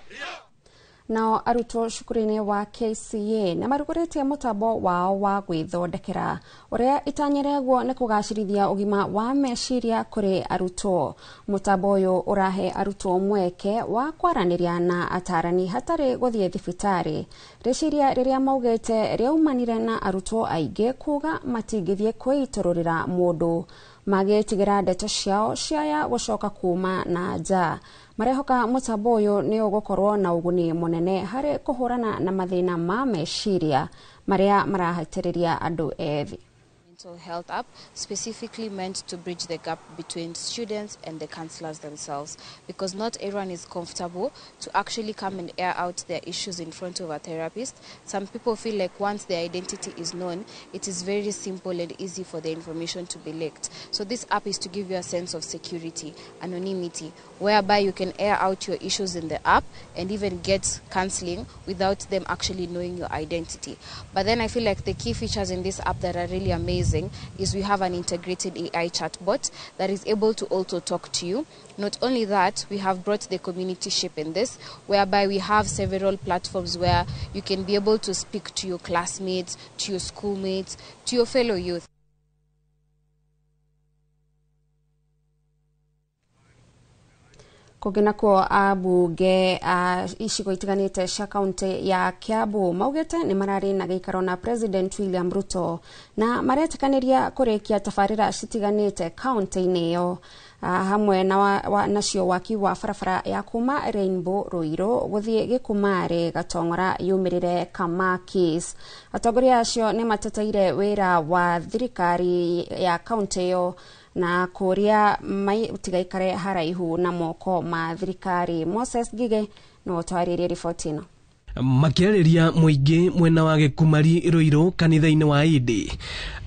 Nao arutwo cukuru-ini wa KCA na marugurite mutambo wao wa gwithondekera uria itanyeregwo ni kugacirithia ugima wa meciria kuri arutwo. Mutambo uyu urahe arutwo mweke wa kwaraniria na atarani hatari guthie thibitari. Reciria riria maugite riaumanire na arutwo aingi kuga matingithie kwitururira mundu. Magetigira ndeto ciao ciaya gucoka kuma na nja. Marehoka mutambo uyu ni ugukorwo na uguni munene hari kuhurana na mathina ma meciria maria marahatiriria andu ethi. Mental health app specifically meant to bridge the gap between students and the counselors themselves, because not everyone is comfortable to actually come and air out their issues in front of a therapist. Some people feel like once their identity is known, it is very simple and easy for the information to be leaked. So this app is to give you a sense of security, anonymity, whereby you can air out your issues in the app and even get counseling without them actually knowing your identity. But then I feel like the key features in this app that are really amazing using is we have an integrated AI chatbot that is able to also talk to you. Not only that, we have brought the community ship in this, whereby we have several platforms where you can be able to speak to your classmates, to your schoolmates, to your fellow youth. Kugina ko abunge icigo itiganite cia kaunti ya Kiambu maugite ni marari na giikaro na President William Ruto na maretikaniria kurikia tafarira citiganite kaunti-ini iyo hamwe na nacio waki wa barabara ya kuma Rainbow Ruiru guthie Gikumari Gatongora yumirire Kamakis. Atongoria acio ni mateteire wira wa thirikari ya kaunti iyo na kuria mai utigaikare haraihu na moko ma thirikari. Moses Gige no twaririe riboti ino. Makiarĩria mũingĩ mwena wa Gikumari Ruiru kanitha-inĩ wa Idi.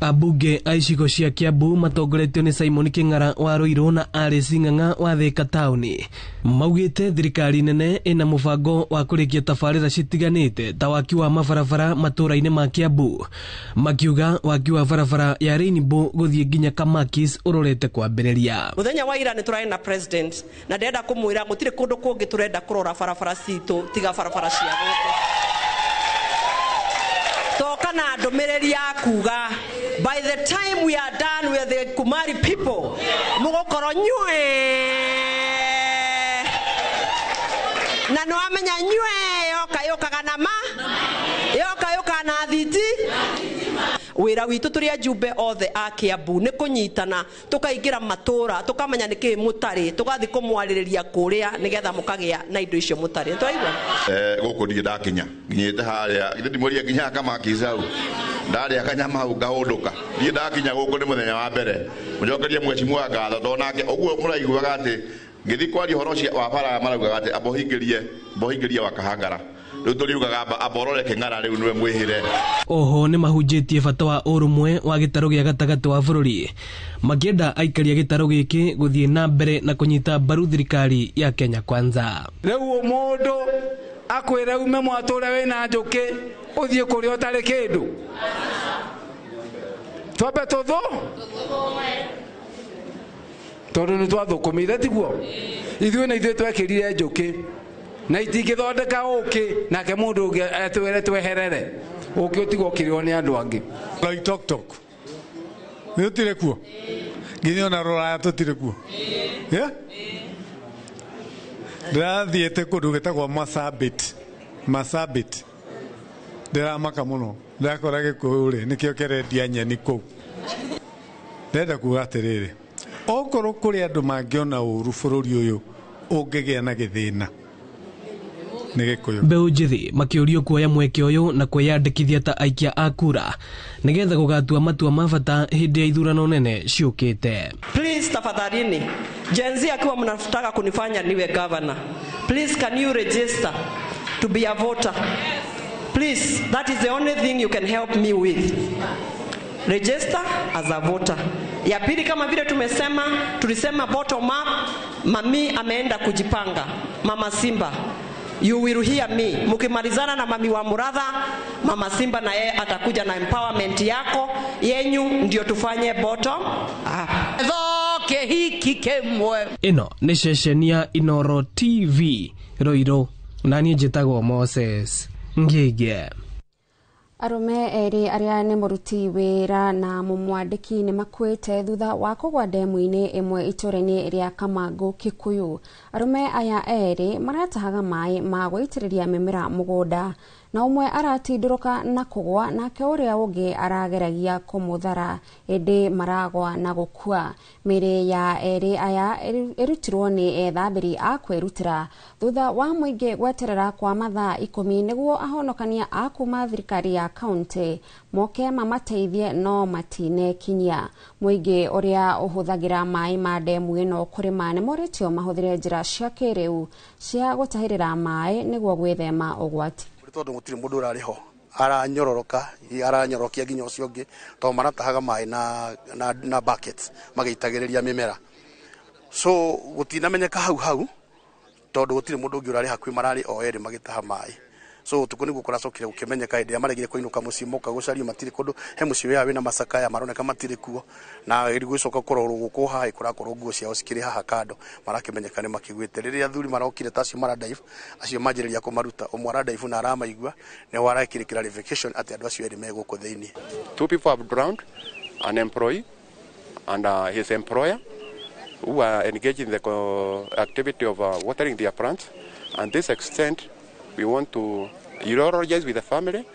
Abunge a icigo cia Kiambu matongoretio nĩ Simon King'ara wa Ruiru na Alice Ng'ang'a wa Thika Taũni maugĩte thirikari nene ĩna mũbango wa kũrĩkia tabarĩra citiganĩte ta waki wa mabarabara matũũra-inĩ ma Kiambu. Makiuga waki wa barabara ya Rainbow gũthiĩ nginya Kamakis ũrorete kwambĩrĩria. Mũthenya wa ira nĩ tũrarĩ na president na ndenda kũmwĩra gũtirĩ kũndũ kũngĩ tũrenda kũrora barabara citũ tiga barabara cia gũkũ. Toka na ndũmĩrĩri ya kuga by the time we are done with the Kumari people mũgũkorwo nyue na no amenya nyue yokaga na ma yoka na thiti wira witu turi ajumbe othe a Kiambu ni kunyitana tukaingira matura tukamenya niki mutari tugathi kumwaririria kuria nigetha mukagia na indo icio mutari twaigua guku ndi ndakinya nginyite haria ndi muria nginya kama kizau ndari akanyama hau ngahunduka ndi ndakinya guku ni muthenya wa mbere mujokerie mwecimu ngatho tonake uguo muraiguaga ati ngithi kwari horo cia wa bara maraugaga ati abohingirie wakahangara riu turiugaga aborore King'ara riu niwe mwihire. Oho ni mahunjitie bata wa urumwe wa gitaro gia gatagati wa bururi makienda aikaria gitaro giki guthie na mbere na kunyita mbaru thirikari ya Kenya Kwanza. Riu mundu akwire ume mwature wina njuki uthie kuria utari kindu twabe tuthu tondu ni twathukumire tiguo ithuĩ na ithuĩ twekĩrire njuki na itingĩthondeka ũkĩ nake mũndũ ũngĩ atwĩre tweherere ũkĩ ũtigwo ũkĩrĩo nĩ andũ angĩ. Loitoktok nĩ ũtire kuo nginya ona Rũraya tũtire kuo ndĩrathiĩte kũndũ gĩtagwo Masabit ndĩramaka mũno ndakora Gĩkũyũ-rĩ nĩkĩo kĩrendia nyeni kũu. Ndenda kuga atĩrĩrĩ okorwo kũrĩ andũ mangĩona ũru bũrũri ũyũ ũngĩgĩa na gĩthĩna nĩ Gĩkũyũ. Mbeũ njĩthĩ makĩũrio kuoya mweke ũyũ na kwĩyandĩkithia ta aikia a kura nĩgetha gũgatua matua ma bata hĩndĩ ya ithurano nene ciũkĩte. Please tafadhalini Gen Z akiwa mnataka kunifanya niwe governor, please can you register to be a voter? Please, that is the only thing you can help me with. Register as a voter. Ya pili kama vile tulisema bottom up, mami ameenda kujipanga. Mama Simba, you will hear me. Mukimalizana na mami wa Muratha, Mama Simba na yeye atakuja na empowerment yako yenyu ndio tufanye bottom up. Thoke hiki kemwe. Ino ni ceceni ya Inoro TV Ruiru na niĩ njĩtagwo Moses Ngige. Arume eri aria ni muruti wira na mumwandiki ni makwete thutha wa kugwa ndemu-ini imwe iture-ini ria Kamangu Kikuyu. Arume aya eri maratahaga mai ma gũitĩrĩria mĩmera mũgũnda na umwe aratindũrũka na kugwa nake ũrĩa ũngĩ arageragia kũmũthara ĩndĩ maragwa na gũkua. Mĩrĩ ya eri aya ĩrutirwo nĩ ethambĩri a kwĩrutĩra thutha wa mũingĩ gweterera kwa mathaa 10 nĩguo ahonokania a kuma thirikari ya kaunti moke mamateithie no matinekinyia. Mũingĩ ũrĩa ũhũthagĩra maĩ ma ndemu ĩno kũrĩma nĩ moretio mahũthĩre njĩra cia kĩrĩu cia gũtahĩrĩra maĩ nĩguo gwĩthema ũgwati. Tondu gutiri mundu urariho aranyorokia nginya ucio ungi to maratahaga mai na buckets magĩitagĩrĩria mĩmera, so gutinamenyeka hau tondu gutiri mundu ungi urari hakuhi marari o eri magĩtaha mai so tukuni gukora cokire gukimenyeka inde amaregire kuinuka musimoka gucario matire kundu he mucio ya wina masakaya maroneka matire kuo na iri gucoka kororo guku haha ikurakorwo nguo ciao cikiri haha kando marakimenyeka ni makigwite riria athuri marokire tacio maradive acio manjiriria kumaruta umwaradive na aramaigua ne warakire clarification ati andu acio eri meguko thiini. Two people have drowned, an employee and his employer, who are engaged in the activity of watering their plants. And this extent, we want to eulogize with the family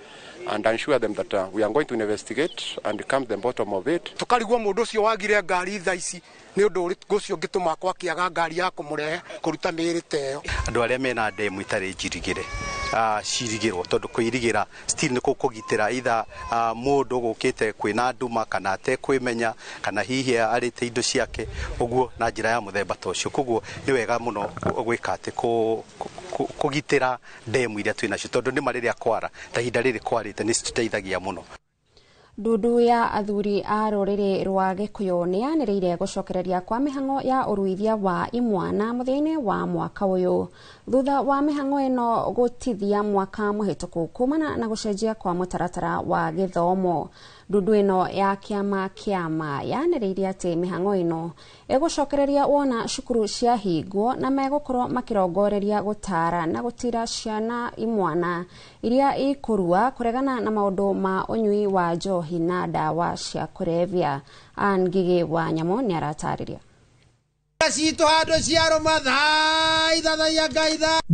and ensure them that we are going to investigate and come to the bottom of it. Tukarigwo mundu ucio wagire ngari tha ici ni undu gucio ngituma kwa kiaga ngari ya kumurehe kuruta miri teo. Andu aria mena ndemu itari njirigire cirigirwo tondu kuirigira still ni kugitira either mundu gukite kwina nduma kana ate kwimenya kana hihi arite indo ciake uguo na njira ya muthemba tocio kuguo ni wega muno gwika ati kugitira ndemu iria twinacio tondu ni mariria kwara ta hinda riri kwarite ni cituteithagia muno. Ndudu ya athuri a ruriri rwa Gikuyu ni yaniriire gucokereria kwa mihango ya uruithia wa imwana muthini wa mwaka uyu thutha wa mihango ino gutithia mwaka muhituku kumana na gucenjia kwa mutaratara wa githomo. Ndudu ino ya kiama yaniriire ati mihango ino egucokereria wona cukuru cia hingwo na megukorwo makirongoreria gutara na gutira ciana imwana iria ikurua kuregana na maundu ma unyui wa njohi na dawa cia kurevya. Ngigi wa Nyamo ni aratariria.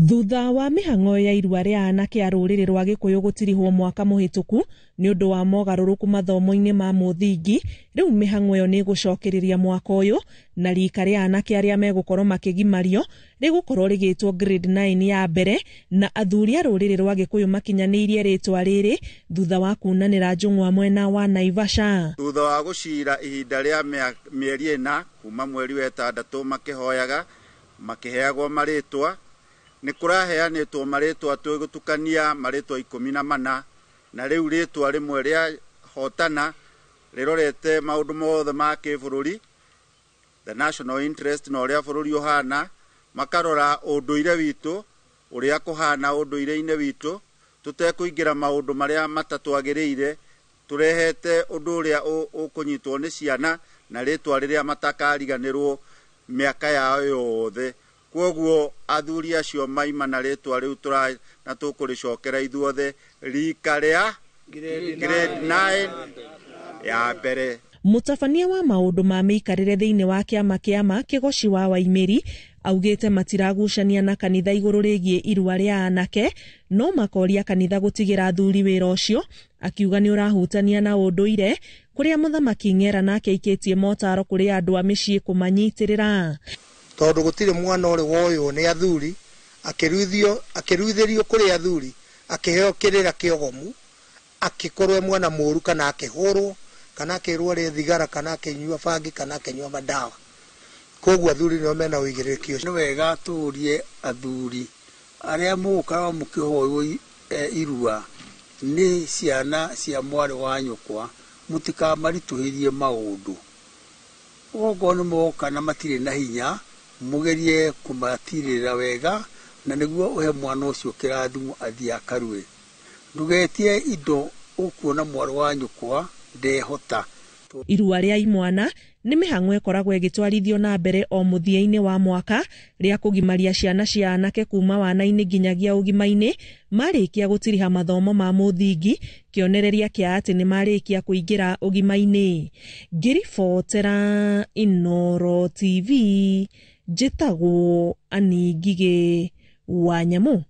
Thutha wa mihango ya irua ria anake a ruriri rwa Gikuyu gutirihwo mwaka muhituku ni undu wa mogaruruku mathomo-ini ma muthingi, riu mihango yo ni gucokereria mwaka uyu na rika ria anake aria megukorwo makigimario rigukorwo rigitwo grade 9 ya mbere na athuri a ruriri rwa Gikuyu makinyanirie ritwa riri thutha wa kunanira njung'wa mwena wa Naivasha. Thutha wa gucira ihinda ria mieri 4 kuma mweri wa 6 makihoyaga makiheagwo maritwa ni kuraheanitwo maritwa tugutukania maritwa 14 na riu ritwa rimwe ria hotana rirorete maundu mothe ma kibururi the national interest no ria bururi uhana makarora unduire witu uria kuhana unduire-ine witu tutekuingira maundu maria matatwagiriire turehete undu uria ukunyitwo ni ciana na ritwa riria matakariganirwo miaka yao yothe. Kwoguo athuri acio maimana ritwa riu na tukuricokera ithuothe rika ria grade 9 ya mbere. Mutabania wa maundu ma miikarire thiini wa kiama Kigoci wa Waimiri augite matiragucania na kanitha iguru rigie irua ria anake no makoria kanitha gutigira athuri wira ucio akiuga ni urahutania na unduire kuria muthamaki Ng'era nake ikitie motaro kuri andu a micii kumanyitirira tondu gutire mwana uri woyo ni athuri akiruithirio kuri athuri akiheo kirira kiogomu akikorwe mwana muru kana akihurwo kana akirwo ri thigara kana akinyua bangi kana akinyua madawa. Koguo athuri no mena uigiriki ucio. Ni wega turie athuri aria mukaga mukihoywo irua ni ciana cia mwari wa nyukwa mutikamarituhirie maundu ogo ni moka na matire na hinya mugerie kumatirira wega na niguo uhe mwana ucio kirathimu athia karue ndugetie indo ukuona mwari wa nyukwa ndehota. Irua ria imwana ni mihango ikoragwo igitwarithio na mbere o muthia-ini wa mwaka ria kugimaria ciana cia anake kuma wana-ini nginyagia ugima-ini marikia gutiriha mathomo ma muthingi kionereria kia ati ni marikia kuingira ugima-ini. Ngiribotera Inoro TV njitagwo Ngigi wa Nyamo.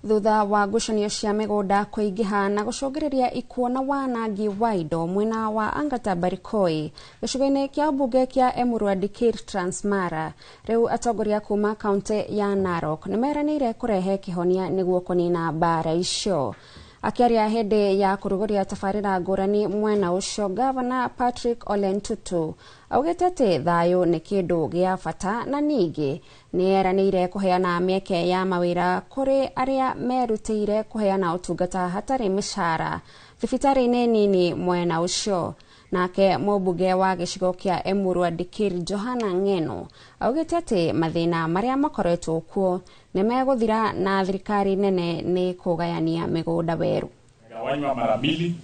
Thutha wa ngucanio cia migunda kuingiha na gucogereria ikuo na wanangi wa indo mwena wa Angata Barikoi gicigo-ini kia mbunge kia Emurua Dikir Transmara, riu atongoria kuma kaunti ya Narok nimeranire kurehe kihonia niguo kunina bara icio. Akiaria hindi ya kuruguria tafarira ngurani mwena ucio, Governor Patrick Ole Ntutu augite ati thayo ni kindu gia bata na ningi nieranire kuheana mieke ya mawira kuri aria merutire kuheana utungata hatari mishara thibitari-ini nini mwena ucio. nake mũmbunge wa gĩcigo kĩa Emurua Dikir Johana Ng'eno augĩte atĩ mathĩna marĩa makoretwo kuo nĩ megũthira na thirikari nene nĩ kũgayania mĩgũnda weru. Gawanywa mara mbili,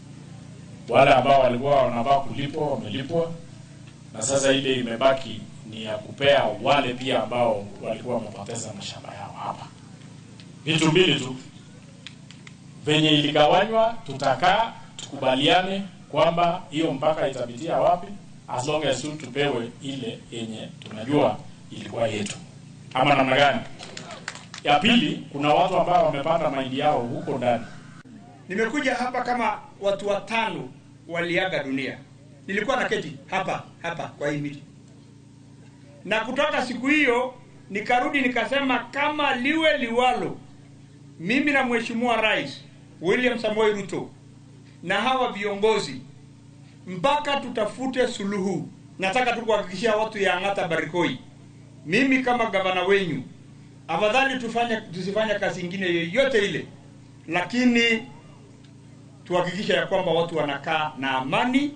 wale ambao walikuwa wanafaa kulipwa wamelipwa, na sasa ile imebaki ni ya kupea wale pia ambao walikuwa wamepoteza mashamba yao hapa. Vitu mbili tu. Venye iligawanywa tutakaa tukubaliane kwamba hiyo mpaka itapitia wapi, as long as tupewe ile yenye tunajua ilikuwa yetu. Ama namna gani? Ya pili, kuna watu ambao wamepata mahindi yao huko ndani. Nimekuja hapa kama watu 5 waliaga dunia. Nilikuwa naketi hapa kwa hii miti. Na kutoka siku hiyo nikarudi nikasema kama liwe liwalo, mimi na Mheshimiwa Rais William Samoei Ruto na hawa viongozi mpaka tutafute suluhu. Nataka tu kuhakikishia watu ya Ang'ata Barikoi, mimi kama gavana wenyu, afadhali tusifanye kazi nyingine yoyote ile, lakini tuhakikisha ya kwamba watu wanakaa na amani.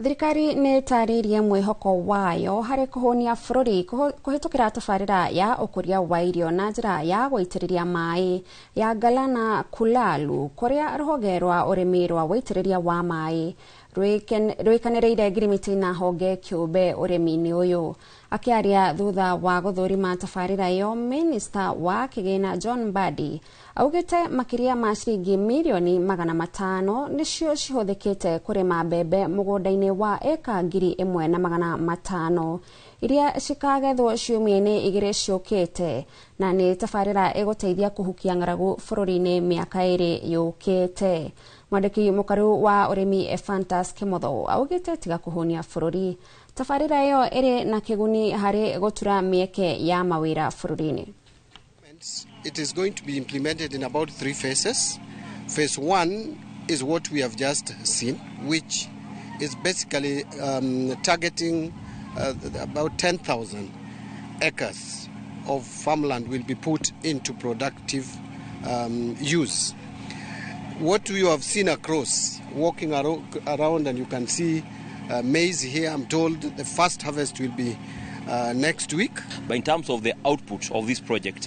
Thirikari nĩ tarĩirie mwĩhoko wayo harĩ kũhũnia bũrũri kũhĩtũkĩra tabarĩra ya ũkũria wa irio na njĩra ya gũitĩrĩria maĩ ya Galana Kulalu, kũrĩa rũhonge rwa ũrĩmi rwa wĩitĩrĩria wa maĩ rwĩkanĩrĩire ngirimiti na honge kĩũmbe ũrĩmi-inĩ ũyũ. Akĩaria thutha wa gũthũrima tabarĩra ĩyo, Minista wa kĩgĩna John Mbadi augĩte makĩria ma ciringi milioni 500 nĩcio cihũthĩkĩte kũrĩma mbembe mũgũnda-inĩ wa eka 1,500 iria cikagethwo ciumia-inĩ 2 ciũkĩte, na nĩ tabarĩra ĩgũteithia kũhukia ng'aragu bũrũri-inĩ mĩaka 2 yũkĩte. Mwandĩki mũkaru wa ũrĩmi Ephantus Kĩmotho augĩte tiga kũhũnia bũrũri, tabarĩra ĩyo ĩrĩ na kĩguni harĩ gũtura mĩeke ya mawĩra bũrũri-inĩ. It is going to be implemented in about 3 phases. Phase 1 is what we have just seen, which is basically targeting about 10,000 acres of farmland will be put into productive use. What you have seen across, walking around, and you can see maize here, I'm told the first harvest will be next week. But in terms of the output of this project,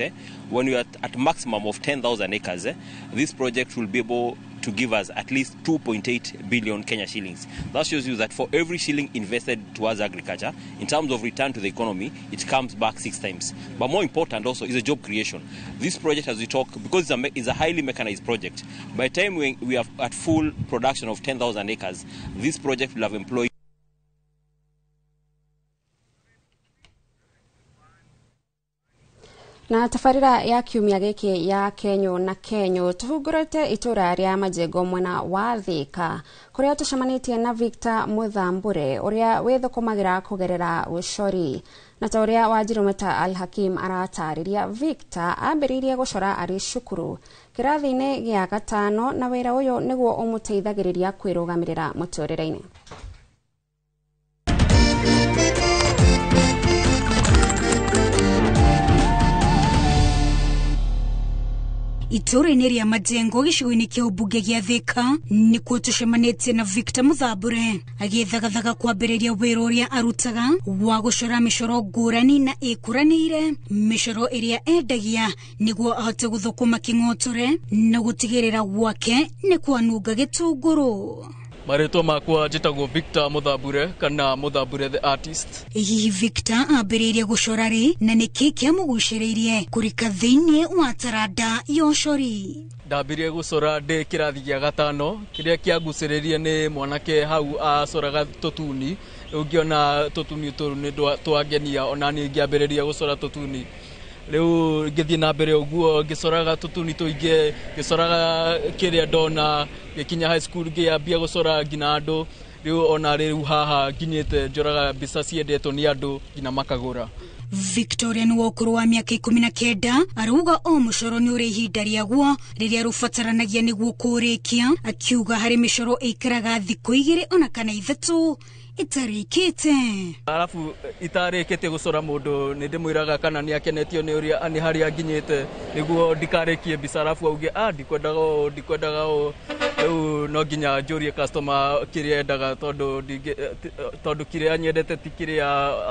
when we are at maximum of 10,000 acres, this project will be able to give us at least 2.8 billion Kenya shillings. That shows you that for every shilling invested towards agriculture, in terms of return to the economy, it comes back 6 times. But more important also is a job creation. This project, as we talk, because it's a highly mechanized project, by the time we are at full production of 10,000 acres, this project will have employed na tabarĩra ya kiumia gĩkĩ ya Kenyo na Kenyo tũhungũrĩte itũra rĩa Majengo mwena wa Thika, kũrĩa tũcemanĩtie na Victor Muthambure ũrĩa wĩthũkũmagĩra kũgerera ũcori. Na ta ũrĩa Wanjirũmeta Al-Hakim aratarĩria, Victor ambĩrĩirie gũcora arĩ cukuru kĩrathi-inĩ gĩa 5, na wĩra ũyũ nĩguo ũmũteithagĩrĩria kwĩrũgamĩrĩra mũtũrĩre-inĩ. Itũra-inĩ rĩa Majengo gĩcigo-inĩ kĩa ũmbunge gĩa Thika nĩkuo tũcemanĩtie na Victor Muthambure agĩthagathaga kwambĩrĩria wĩra ũrĩa arutaga wa gũcora mĩcoro ngũrani na ĩkũranĩire, mĩcoro ĩrĩa endagia nĩguo ahote gũthũkũma kĩng'otore na gũtigĩrĩra gwake nĩ kwanunga gĩtũngũrũ. Marĩtwa makwa njĩtagwo Victor Muthambure kana Muthambure the artist. Hihi Victor ambĩrĩirie gũcora rĩ, na nĩkĩ kĩamũgucĩrĩirie kũrika thĩinĩ wa taranda ya ũcori? Ndambirie gũcora ndĩ kĩrathi gĩa 5, kĩrĩa kĩangucĩrĩirie nĩ mwanake hau acoraga tũtuni. Ũngĩona tũtuni tũrũ nĩ twangenia, ona niĩ ngĩambĩrĩria gũcora tũtuni. Rĩu ngĩthiĩ na mbere ũguo ngĩcoraga tũtuni tũingĩ, ngĩcoraga kĩrĩa ndona, gĩkinya high school ngĩambia gũcora nginya andũ. Rĩu ona rĩu haha nginyĩte njoraga mbica ciendetwo nĩ andũ nginya makagũra. Victoria nĩ wa ũkũrũ wa mĩaka 19 arauga o mũcoro nĩ ũrĩ ihinda rĩaguo rĩrĩa rũbataranagia nĩguo kũrĩkia, akiuga harĩ mĩcoro ĩikaraga thikũ 2 ona kana 3 itarĩkĩte. Alafu itarĩkĩte gũcora mũndũ nĩ ndĩmwĩraga kana nĩ akenetio nĩ ũrĩa nĩ harĩa nginyĩte nĩguo ndikarĩkie mbica, alafu auge ndikwendaga no nginya njũrie customer kĩrĩa endaga tondũ kĩrĩa nyendete ti kĩrĩa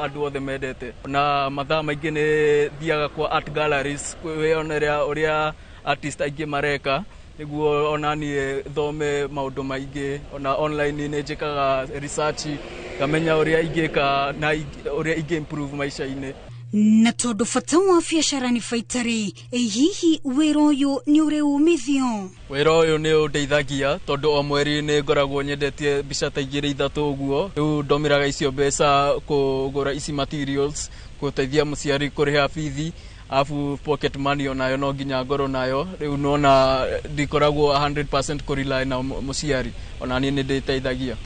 andũ othe mendete. Na mathaa maingĩ nĩ thiaga kwa art galleries kwĩyonera ũrĩa artist aingĩ mareka nĩguo ona niĩ thome maũndũ maingĩ. Ona online nĩ njĩkaga research ngamenya ũrĩa ingĩka na ũrĩa ingĩ-improve maica-inĩ. Na tondu bata wa biacara ni baitari, hihi wĩra ũyũ nĩ ũrĩ umithio? Wĩra ũyũ nĩ ũndeithagia tondu o mweri nĩ ngoragwo nyendetie mbica ta 2-3 ũguo. Rĩu ndomĩraga icio mbeca kũgũra ici materials, gũteithia mũciari kũrĩha bithi, afu pocket money onayo no nginya ngorwo nayo. Rĩu nona ndikoragwo 100% kũrely na mũciari, ona niĩ nĩ ndĩteithagia.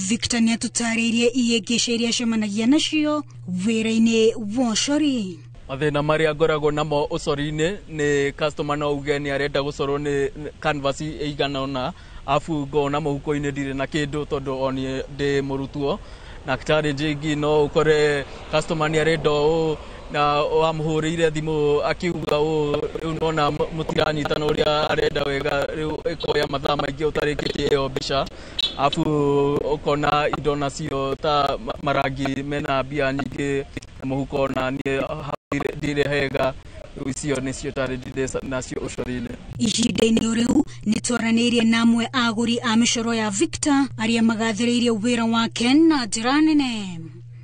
Victor nĩ atũtarĩirie ihĩngĩca iria acemanagia nacio wĩra-inĩ wa ũcori. Mathĩna marĩa ngoragwo namo ũcori-inĩ nĩ customer no uge nĩ arenda gũcorwo nĩ canvas ĩigana ũna, afu ngona mũhuko-inĩ ndirĩ na kĩndũ tondũ oni ndĩ mũrutwo. Na challenge ĩngĩ no ũkore customer nĩ arenda ũũ na wamũhũrĩire thimũ akiuga ũũ, rĩu nona mũtiranyitana ũrĩa arenda wega, rĩu ĩkoya mathaa maingĩ ũtarĩkĩtie ĩyo mbica, afu ũkona indo nacio ta marangi mena mbia nyingĩ mũhuko na niĩ ndirĩ hega. Icio nĩcio challenge nacio ũcori-inĩ. Ihinda-inĩ rĩu nĩ twaranĩirie na amwe agũri a mĩcoro ya Victor arĩa magathĩrĩirie wĩra wake na njĩra nene.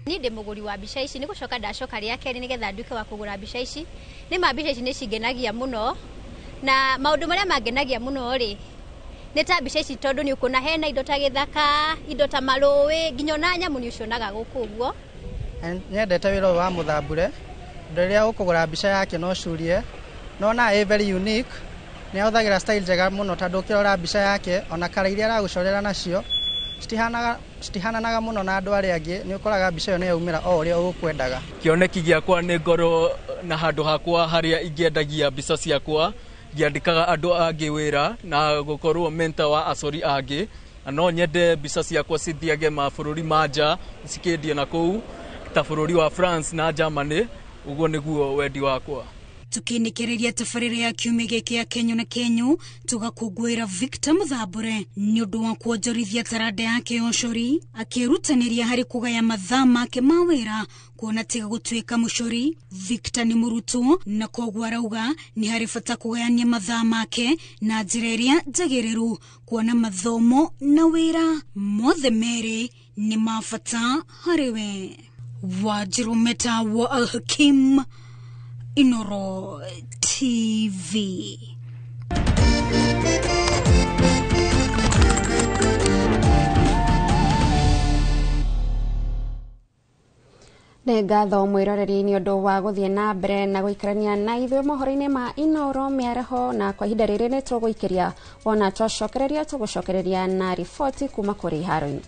Ni ndĩ mũgũri wa mbica ici, nĩ gũcoka ndacoka rĩa kerĩ nĩgetha nduĩke wa kũgũra mbica ici. Nĩ mbica ici nĩ cingenagia mũno, na maũndũ marĩa mangenagia mũno rĩ nĩ ta mbica ici tondũ nĩ ũkuona hena indo ta gĩthaka, indo ta marũĩ, nginya ona nyamũ nĩ ũcionaga gũkũ ũguo. Nyendete wĩra wa mũthambure, rĩrĩa ũkũgũra mbica yake no curie, nona ĩ very unique, nĩ ahũthagĩra style njega mũno tondũ ũkĩrora mbica yake ona kara iria aragũcorera nacio citihananaga mũno na andũ arĩa angĩ, nĩ ũkoraga mbica ĩyo nĩ yaumĩra o ũrĩa ũgũkwendaga. Kĩoneki gĩakwa nĩ ngorwo na handũ hakwa harĩa ingĩendagia mbica ciakwa, ngĩandĩkaga andũ angĩ wĩra na gũkorwo mentor wa acori angĩ, na no nyende mbica ciakwa cithiage mabũrũri ma nja cikĩendie na kũu ta bũrũri wa France na Germany. Ũguo nĩguo wendi wakwa. Tukinĩkĩrĩria tabarĩra ya kiumia gĩkĩ ya Kenyo na Kenyo, tũgakũngũĩra Victor Mũthambure nĩ ũndũ wa kuonjorithia taranda yake ya ũcori, akĩrutanĩria harĩ kũgaya mathaa make ma wĩra, kuona tiga gũtuĩka mũcori. Victor nĩ mũrutwo na koguo arauga nĩ harĩ bata kũgayania mathaa make na njĩra ĩrĩa njagĩrĩru, kuona mathomo na wĩra mothe merĩ nĩ ma bata harĩ we. Wanjiru Meta wa Al-Hakim, Inoro TV. Nĩ ngatho mwĩroreri nĩ ũndũ wa gũthiĩ na mbere na gũikarania na ithuĩ mohoro-inĩ ma Inoro mĩaraho, na kwa ihinda rĩrĩ nĩ tũgũikĩria wona tũgũcokereria na riboti kuma kũrĩ haro-inĩ.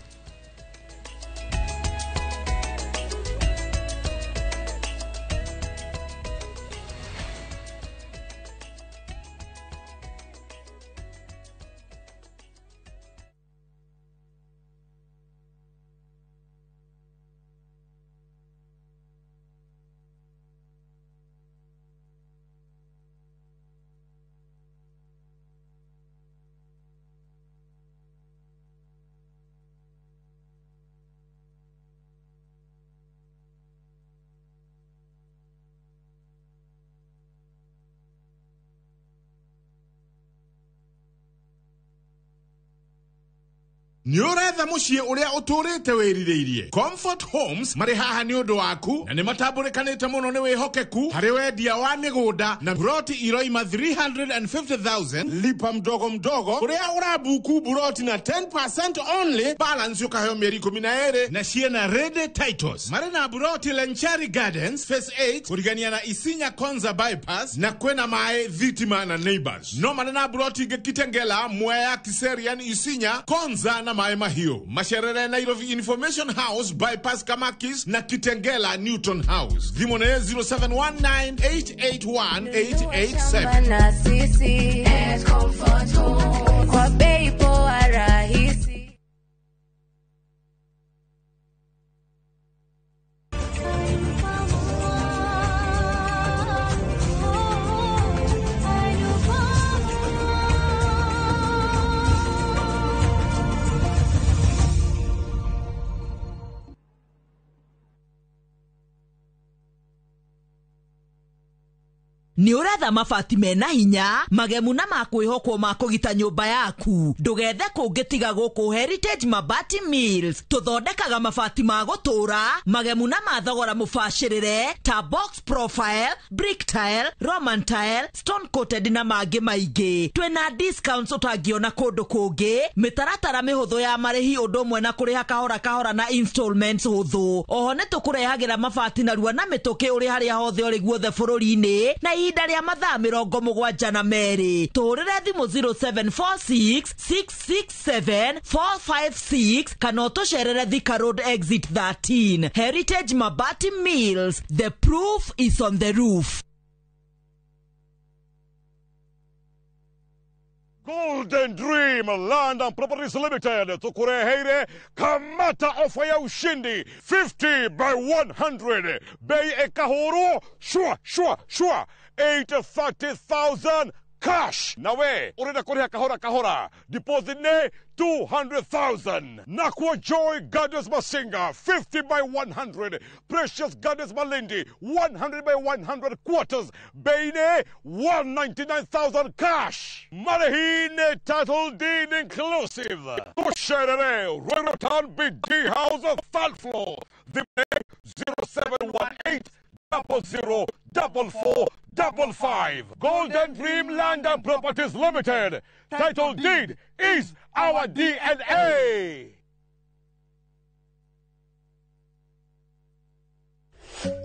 Nĩ ũretha mũciĩ ũrĩa ũtũrĩte wĩrirĩirie? Comfort Homes marĩ haha nĩ ũndũ waku, na nĩ matambũrĩkanĩte mũno nĩ wĩhokeku harĩ wendia wa mĩgũnda na buroti iroima 350,000 lipa mdogo mdogo, ũrĩa ũrabuku buroti na 10% only, balance ũkaheo mĩeri 12 na ciena ready titles. Marĩ na buroti Lenchari Gardens Phase 8 kũrigania na Isinya Konza bypass na kwena mae Thitima na Neighbors. No marĩ na buroti ingĩ Kitengela, Mwea, Kiserian, Isinya, Konza na mae Mahio. Masherere Nairobi Information House bypass Kamakis na Kitengela Newton House. Dhimone 0719881887. Ni uretha mabati mena hinya magemu na makwihokwo makugita nyumba yaku ndugethe kungitiga guku Heritage Mabati Mills tuthondekaga mabati ma gutura magemu na mathogora mubashirire ta box profile, brick tile, roman tile, stone coated na mangi maingi. Twina discounts utangiona kundu kungi, mitaratara mihuthu ya marihi undu mwe na kuriha kahora kahora na installments huthu. Oho ni tukurehagira mabati na rua na mituki uri haria hothe uri guothe bururi-ini na ihinda ria mathaa 72 tuhurire thimu 0746 667 456 kana utucerere Thika Road exit 13. Heritage Mabati Mills, the proof is on the roof. Golden Dream Land and Properties Limited tukureheire kamata ofa ya ushindi 50 by 100 bei ekahoro shua 830,000 cash. Nawe urenda kuriha kahora deposit ne 200,000. Nakwa Joy Gardens Masinga 50 by 100. Precious Gardens Malindi 100 by 100 quarters. Beine 199,000 cash. Marahine title deed inclusive. Tusherere Royal Town BD House third floor. The 0718 004455. Golden Dream Land and Properties Limited. Title deed is our DNA.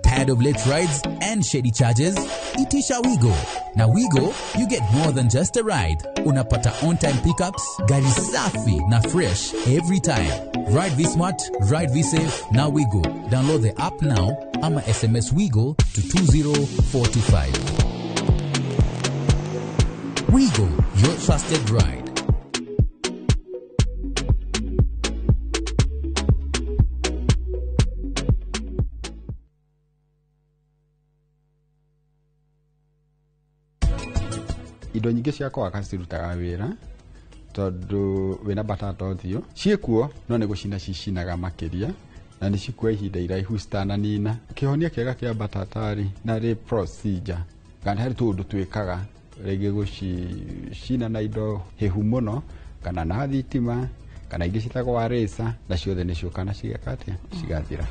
Tired of late rides and shady charges? Itisha Wigo. Now Wigo, you get more than just a ride. Unapata on-time pickups, gari safi na fresh every time. Ride V-Smart, ride V-Safe, now Wigo. Download the app now, ama SMS Wigo to 20425. Wigo, your trusted ride. Indo nyingĩ cia kwaka cirutaga wĩra tondu wĩna batata ũthiũ ciĩkuo no nĩ gũcina cicinaga makĩria na nĩ cikuoya ihinda iraihu citananina. Kĩhonia kĩega kĩa batata-rĩ na rĩ procedure kana harĩ tũndũ twĩkaga rĩngĩ gũcicina na indo hehu mũno kana na thitima kana ingĩ citagwo rĩca na ciothe nĩ ciũkana cigeka atĩa cigathira.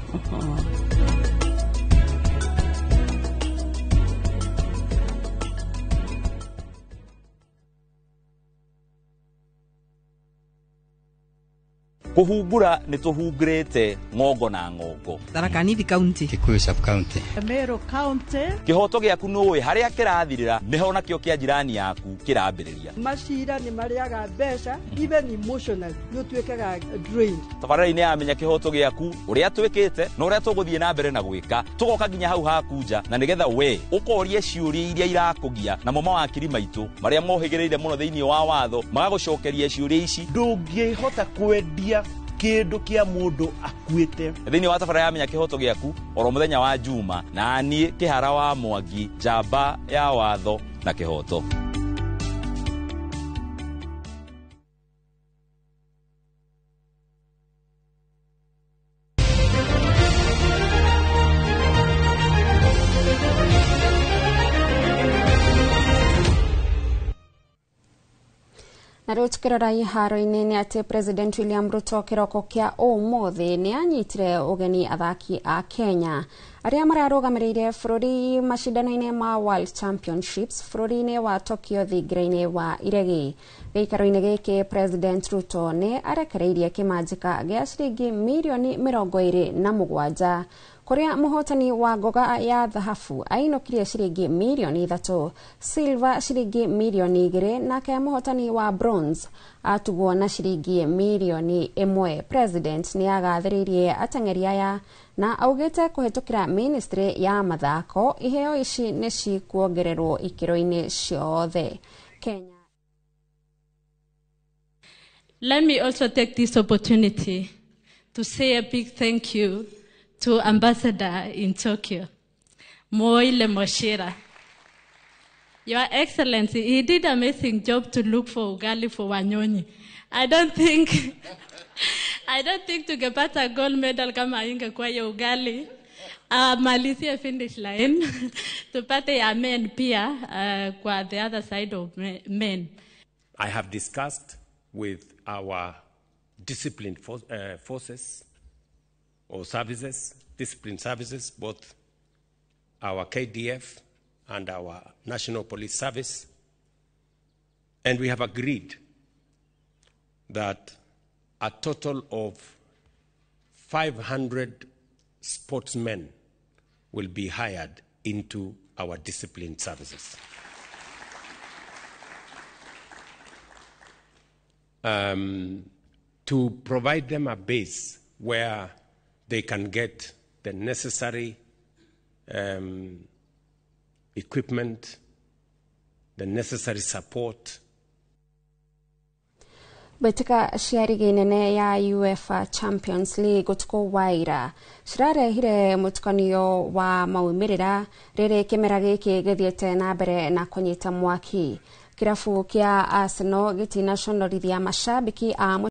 Kuhumbura ni tuhungurite ngongo na ngongo. Tharaka Nithi County, Kikuyu Sub County, Meru County. Kihoto giaku nuwe haria kirathirira niho nakio kia jirani yaku kirambiriria. Macira ni mariaga mbeca even emotionally no twekaga drained. Tabarĩra-inĩ ya menya kihoto giaku uria twikite no uria tuguthie na mbere na gwika tugoka nginya hau hakunja na nigetha we ukorie ciuria iria irakugia na mama wa kiri maitu maria mohigireire muno thiini wa watho magagucokeria ciuria ici ndungihota kwendia kindu kia mundu akuite thiini wa tabarĩra ya menya kihoto giaku oro muthenya wa Juma na nie Kihara wa Mwangi njamba ya watho na kihoto. Na rĩu tukirora iharo-inĩ nĩ atĩ President William Ruto kiroko kia ũmũthĩ nĩ anyitire ũgeni athaki a Kenya arĩa mararũgamĩrĩire bũrũri macindano-inĩ ma World Championships bũrũri-inĩ wa Tokyo thingira-inĩ wa iregi. Gĩikaro-inĩ gĩkĩ President Ruto nĩ arekereirie kĩmanjĩka gĩa ciringi mirioni 27 kuria muhotani wa ngoga ya dhahabu ainũkirie ciringi mirioni 3, silver ciringi mirioni 2 nake muhotani wa bronze atugwo na ciringi mirioni 1. President nĩ agathĩrĩirie ateng'eri aya na augĩte kũhetũkĩra ministry ya mathako iheo ici nĩ cikuongererwo ikĩro-inĩ ciothe. Kenya. Let me also take this opportunity to say a big thank you to Ambassador in Tokyo, Moile Moshira. Your Excellency, he did an amazing job to look for ugali for Wanyonyi. I don't think tungepata gold medal kama ingekuwa ya ugali. malizie finish line tupate ya men pia kwa the other side of men. I have discussed with our disciplined forces or services, disciplined services, both our KDF and our National Police Service, and we have agreed that a total of 500 sportsmen will be hired into our disciplined services. To provide them a base where they can get the necessary equipment, the necessary support. Betika ciarigi nene ya UEFA Champions League utuko waira cirarehire mutukanio wa maumirira riri kimera giki githiete na mbere na kunyita mwaki. Kirafu kia Arsenal gitinationalithia mashabiki a